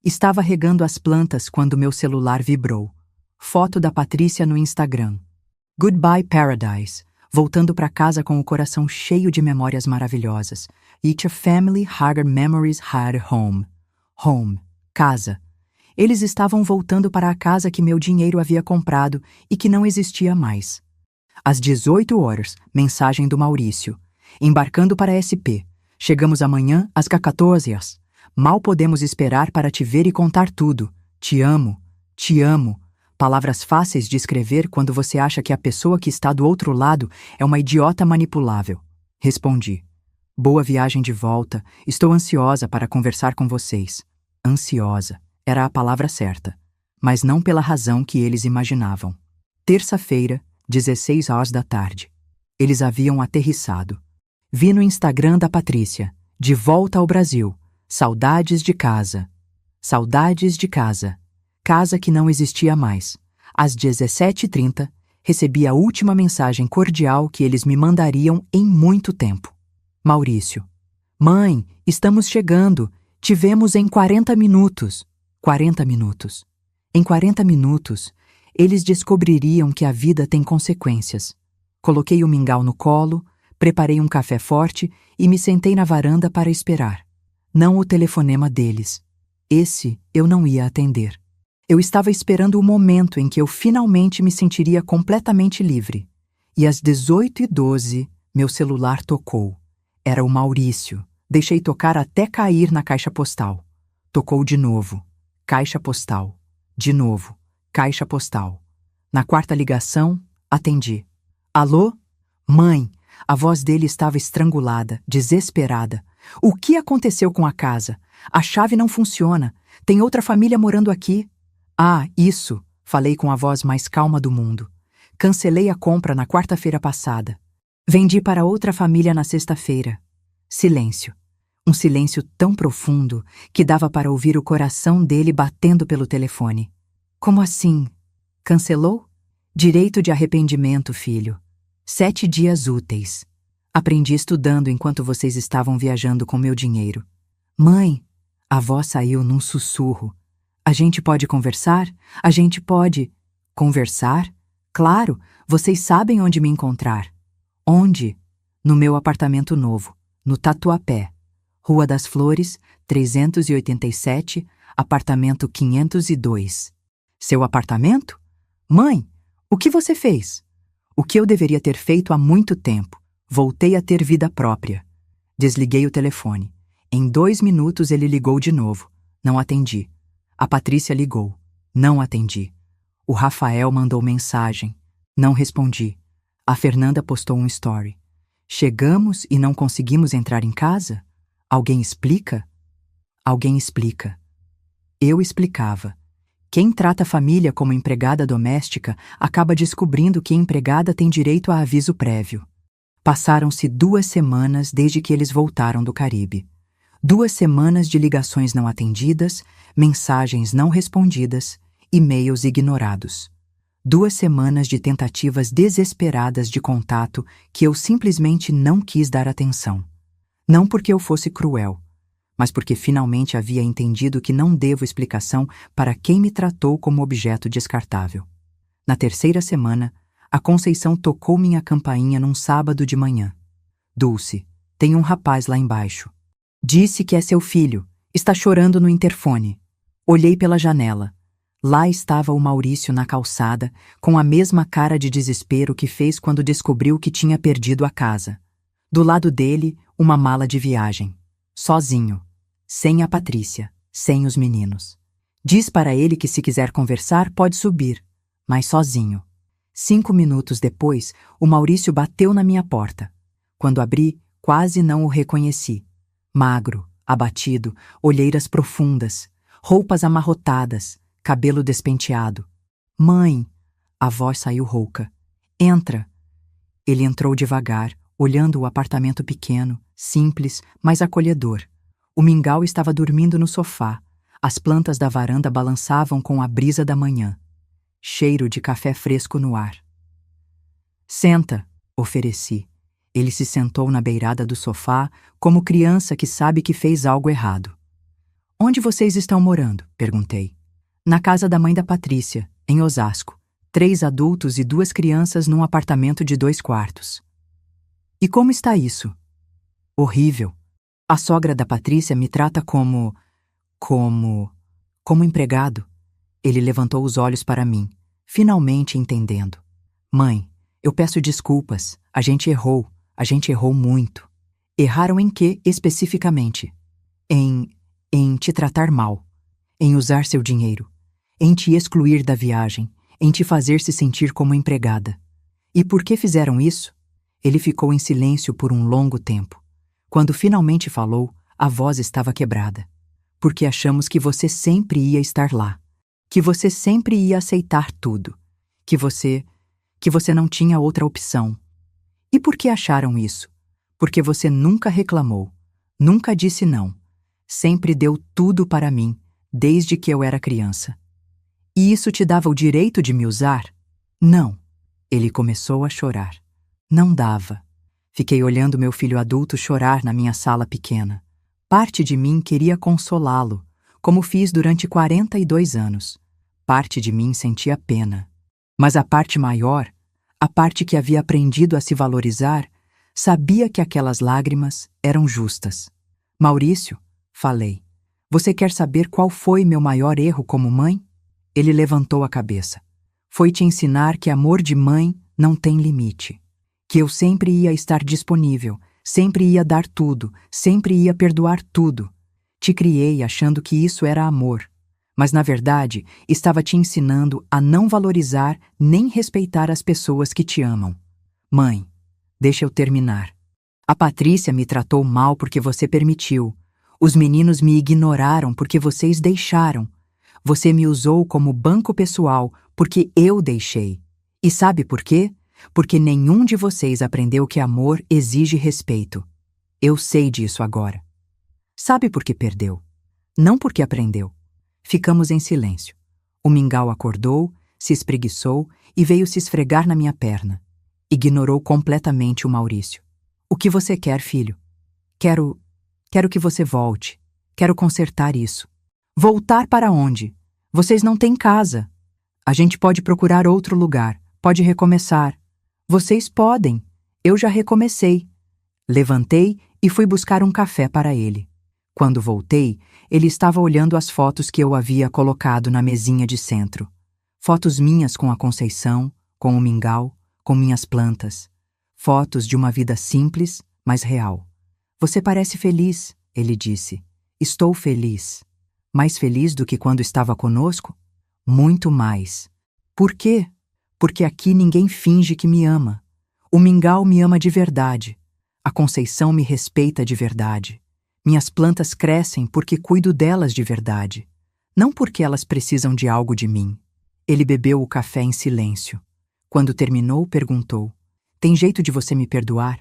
Estava regando as plantas quando meu celular vibrou. Foto da Patrícia no Instagram. Goodbye Paradise. Voltando para casa com o coração cheio de memórias maravilhosas. Each a family harder memories had home. Home. Casa. Eles estavam voltando para a casa que meu dinheiro havia comprado e que não existia mais. Às 18 horas, mensagem do Maurício. Embarcando para SP. Chegamos amanhã às 14 horas. Mal podemos esperar para te ver e contar tudo. Te amo. Te amo. Palavras fáceis de escrever quando você acha que a pessoa que está do outro lado é uma idiota manipulável. Respondi. Boa viagem de volta. Estou ansiosa para conversar com vocês. Ansiosa. Era a palavra certa. Mas não pela razão que eles imaginavam. Terça-feira, 16 horas da tarde. Eles haviam aterrissado. Vi no Instagram da Patrícia. De volta ao Brasil. Saudades de casa. Saudades de casa. Casa que não existia mais. Às 17h30, recebi a última mensagem cordial que eles me mandariam em muito tempo. Maurício. Mãe, estamos chegando. Te vemos em 40 minutos. 40 minutos. Em 40 minutos, eles descobririam que a vida tem consequências. Coloquei o mingau no colo, preparei um café forte e me sentei na varanda para esperar. Não o telefonema deles. Esse eu não ia atender. Eu estava esperando o momento em que eu finalmente me sentiria completamente livre. E às 18h12, meu celular tocou. Era o Maurício. Deixei tocar até cair na caixa postal. Tocou de novo. Caixa postal. De novo. Caixa postal. Na quarta ligação, atendi. Alô? Mãe. A voz dele estava estrangulada, desesperada. O que aconteceu com a casa? A chave não funciona. Tem outra família morando aqui. Ah, isso, falei com a voz mais calma do mundo. Cancelei a compra na quarta-feira passada. Vendi para outra família na sexta-feira. Silêncio. Um silêncio tão profundo que dava para ouvir o coração dele batendo pelo telefone. Como assim? Cancelou? Direito de arrependimento, filho. 7 dias úteis. Aprendi estudando enquanto vocês estavam viajando com meu dinheiro. Mãe, a voz saiu num sussurro. A gente pode conversar? A gente pode... Conversar? Claro, vocês sabem onde me encontrar. Onde? No meu apartamento novo, no Tatuapé. Rua das Flores, 387, apartamento 502. Seu apartamento? Mãe, o que você fez? O que eu deveria ter feito há muito tempo. Voltei a ter vida própria. Desliguei o telefone. Em 2 minutos ele ligou de novo. Não atendi. A Patrícia ligou. Não atendi. O Rafael mandou mensagem. Não respondi. A Fernanda postou um story. Chegamos e não conseguimos entrar em casa? Alguém explica? Alguém explica. Eu explicava. Quem trata a família como empregada doméstica acaba descobrindo que a empregada tem direito a aviso prévio. Passaram-se 2 semanas desde que eles voltaram do Caribe. 2 semanas de ligações não atendidas, mensagens não respondidas, e-mails ignorados. 2 semanas de tentativas desesperadas de contato que eu simplesmente não quis dar atenção. Não porque eu fosse cruel, mas porque finalmente havia entendido que não devo explicação para quem me tratou como objeto descartável. Na 3ª semana, a Conceição tocou minha campainha num sábado de manhã. Dulce, tem um rapaz lá embaixo. Disse que é seu filho. Está chorando no interfone. Olhei pela janela. Lá estava o Maurício na calçada, com a mesma cara de desespero que fez quando descobriu que tinha perdido a casa. Do lado dele, uma mala de viagem. Sozinho. Sem a Patrícia. Sem os meninos. Diz para ele que se quiser conversar pode subir, mas sozinho. 5 minutos depois, o Maurício bateu na minha porta. Quando abri, quase não o reconheci. Magro, abatido, olheiras profundas, roupas amarrotadas, cabelo despenteado. Mãe! A voz saiu rouca. Entra! Ele entrou devagar, olhando o apartamento pequeno, simples, mas acolhedor. O mingau estava dormindo no sofá. As plantas da varanda balançavam com a brisa da manhã. Cheiro de café fresco no ar. Senta, ofereci. Ele se sentou na beirada do sofá, como criança que sabe que fez algo errado. Onde vocês estão morando? Perguntei. Na casa da mãe da Patrícia, em Osasco. 3 adultos e 2 crianças num apartamento de 2 quartos. E como está isso? Horrível. A sogra da Patrícia me trata como empregado. Ele levantou os olhos para mim, finalmente entendendo. Mãe, eu peço desculpas. A gente errou muito. Erraram em quê, especificamente? Em te tratar mal. Em usar seu dinheiro. Em te excluir da viagem. Em te fazer se sentir como empregada. E por que fizeram isso? Ele ficou em silêncio por um longo tempo. Quando finalmente falou, a voz estava quebrada. Porque achamos que você sempre ia estar lá. Que você sempre ia aceitar tudo. Que você não tinha outra opção. E por que acharam isso? Porque você nunca reclamou. Nunca disse não. Sempre deu tudo para mim, desde que eu era criança. E isso te dava o direito de me usar? Não. Ele começou a chorar. Não dava. Fiquei olhando meu filho adulto chorar na minha sala pequena. Parte de mim queria consolá-lo, como fiz durante 42 anos. Parte de mim sentia pena. Mas a parte maior, a parte que havia aprendido a se valorizar, sabia que aquelas lágrimas eram justas. Maurício, falei, você quer saber qual foi meu maior erro como mãe? Ele levantou a cabeça. Foi te ensinar que amor de mãe não tem limite. Que eu sempre ia estar disponível, sempre ia dar tudo, sempre ia perdoar tudo. Te criei achando que isso era amor, mas na verdade estava te ensinando a não valorizar nem respeitar as pessoas que te amam. Mãe, deixa eu terminar. A Patrícia me tratou mal porque você permitiu. Os meninos me ignoraram porque vocês deixaram. Você me usou como banco pessoal porque eu deixei. E sabe por quê? Porque nenhum de vocês aprendeu que amor exige respeito. Eu sei disso agora. Sabe por que perdeu? Não porque aprendeu. Ficamos em silêncio. O mingau acordou, se espreguiçou e veio se esfregar na minha perna. Ignorou completamente o Maurício. O que você quer, filho? Quero que você volte. Quero consertar isso. Voltar para onde? Vocês não têm casa. A gente pode procurar outro lugar. Pode recomeçar. Vocês podem. Eu já recomecei. Levantei e fui buscar um café para ele. Quando voltei, ele estava olhando as fotos que eu havia colocado na mesinha de centro. Fotos minhas com a Conceição, com o mingau, com minhas plantas. Fotos de uma vida simples, mas real. Você parece feliz, ele disse. Estou feliz. Mais feliz do que quando estava conosco? Muito mais. Por quê? Porque aqui ninguém finge que me ama. O mingau me ama de verdade. A Conceição me respeita de verdade. Minhas plantas crescem porque cuido delas de verdade. Não porque elas precisam de algo de mim. Ele bebeu o café em silêncio. Quando terminou, perguntou: Tem jeito de você me perdoar?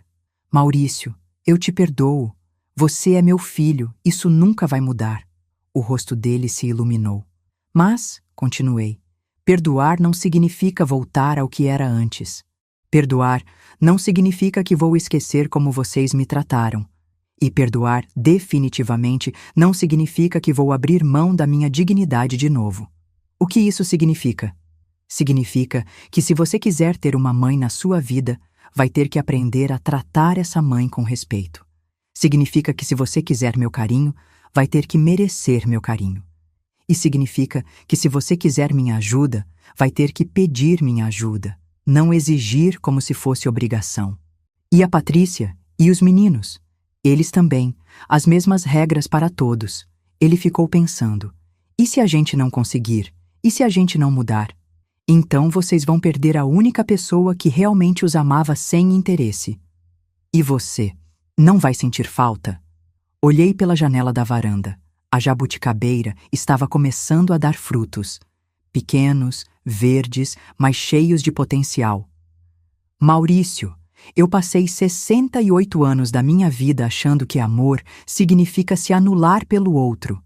Maurício, eu te perdoo. Você é meu filho, isso nunca vai mudar. O rosto dele se iluminou. Mas, continuei, perdoar não significa voltar ao que era antes. Perdoar não significa que vou esquecer como vocês me trataram. E perdoar definitivamente não significa que vou abrir mão da minha dignidade de novo. O que isso significa? Significa que se você quiser ter uma mãe na sua vida, vai ter que aprender a tratar essa mãe com respeito. Significa que se você quiser meu carinho, vai ter que merecer meu carinho. E significa que se você quiser minha ajuda, vai ter que pedir minha ajuda, não exigir como se fosse obrigação. E a Patrícia? E os meninos? Eles também, as mesmas regras para todos. Ele ficou pensando, e se a gente não conseguir? E se a gente não mudar? Então vocês vão perder a única pessoa que realmente os amava sem interesse. E você? Não vai sentir falta? Olhei pela janela da varanda. A jabuticabeira estava começando a dar frutos. Pequenos, verdes, mas cheios de potencial. Maurício, eu passei 68 anos da minha vida achando que amor significa se anular pelo outro.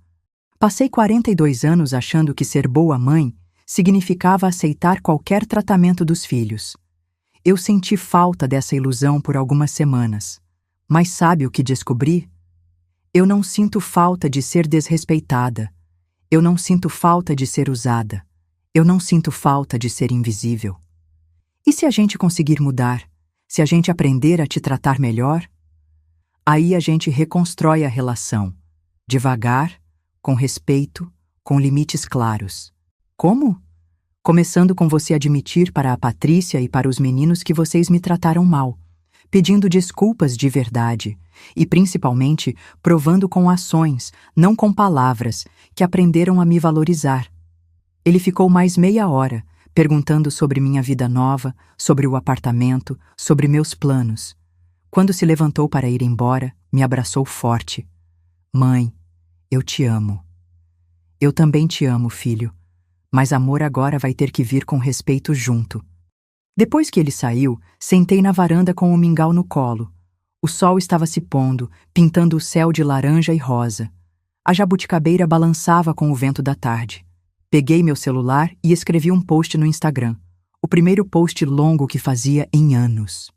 Passei 42 anos achando que ser boa mãe significava aceitar qualquer tratamento dos filhos. Eu senti falta dessa ilusão por algumas semanas. Mas sabe o que descobri? Eu não sinto falta de ser desrespeitada. Eu não sinto falta de ser usada. Eu não sinto falta de ser invisível. E se a gente conseguir mudar? Se a gente aprender a te tratar melhor? Aí a gente reconstrói a relação. Devagar, com respeito, com limites claros. Como? Começando com você admitir para a Patrícia e para os meninos que vocês me trataram mal, pedindo desculpas de verdade e, principalmente, provando com ações, não com palavras, que aprenderam a me valorizar. Ele ficou mais meia hora, perguntando sobre minha vida nova, sobre o apartamento, sobre meus planos. Quando se levantou para ir embora, me abraçou forte. Mãe, eu te amo. Eu também te amo, filho. Mas amor agora vai ter que vir com respeito junto. Depois que ele saiu, sentei na varanda com o mingau no colo. O sol estava se pondo, pintando o céu de laranja e rosa. A jabuticabeira balançava com o vento da tarde. Peguei meu celular e escrevi um post no Instagram. O primeiro post longo que fazia em anos.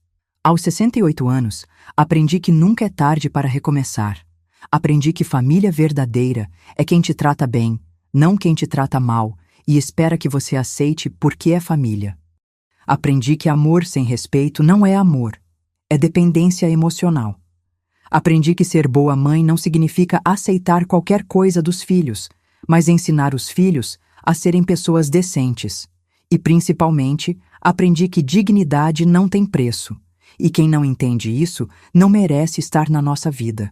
Aos 68 anos, aprendi que nunca é tarde para recomeçar. Aprendi que família verdadeira é quem te trata bem, não quem te trata mal, e espera que você aceite porque é família. Aprendi que amor sem respeito não é amor, é dependência emocional. Aprendi que ser boa mãe não significa aceitar qualquer coisa dos filhos, mas ensinar os filhos a serem pessoas decentes. E, principalmente, aprendi que dignidade não tem preço, e quem não entende isso não merece estar na nossa vida.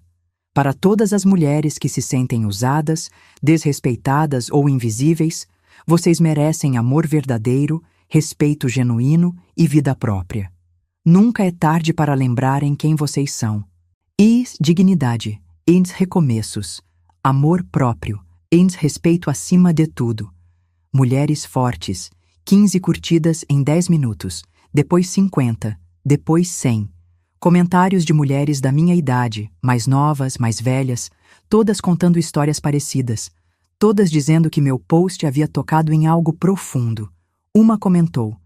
Para todas as mulheres que se sentem usadas, desrespeitadas ou invisíveis, vocês merecem amor verdadeiro, respeito genuíno e vida própria. Nunca é tarde para lembrarem quem vocês são. E dignidade. ens recomeços, amor próprio, ens respeito acima de tudo. Mulheres fortes, 15 curtidas em 10 minutos, depois 50, depois 100. Comentários de mulheres da minha idade, mais novas, mais velhas, todas contando histórias parecidas, todas dizendo que meu post havia tocado em algo profundo. Uma comentou: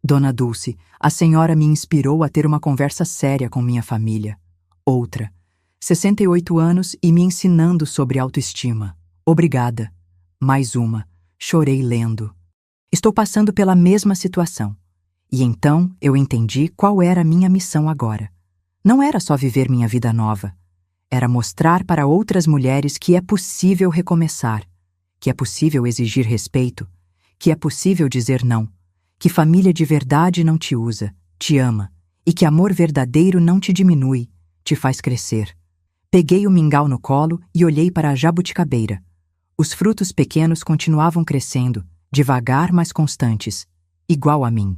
Dona Dulce, a senhora me inspirou a ter uma conversa séria com minha família. Outra: 68 anos e me ensinando sobre autoestima. Obrigada. Mais uma: chorei lendo. Estou passando pela mesma situação. E então eu entendi qual era a minha missão agora. Não era só viver minha vida nova. Era mostrar para outras mulheres que é possível recomeçar, que é possível exigir respeito, que é possível dizer não, que família de verdade não te usa, te ama, e que amor verdadeiro não te diminui, te faz crescer. Peguei o mingau no colo e olhei para a jabuticabeira. Os frutos pequenos continuavam crescendo, devagar mas constantes, igual a mim.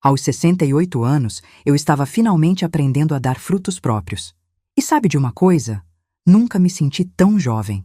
Aos 68 anos, eu estava finalmente aprendendo a dar frutos próprios. E sabe de uma coisa? Nunca me senti tão jovem.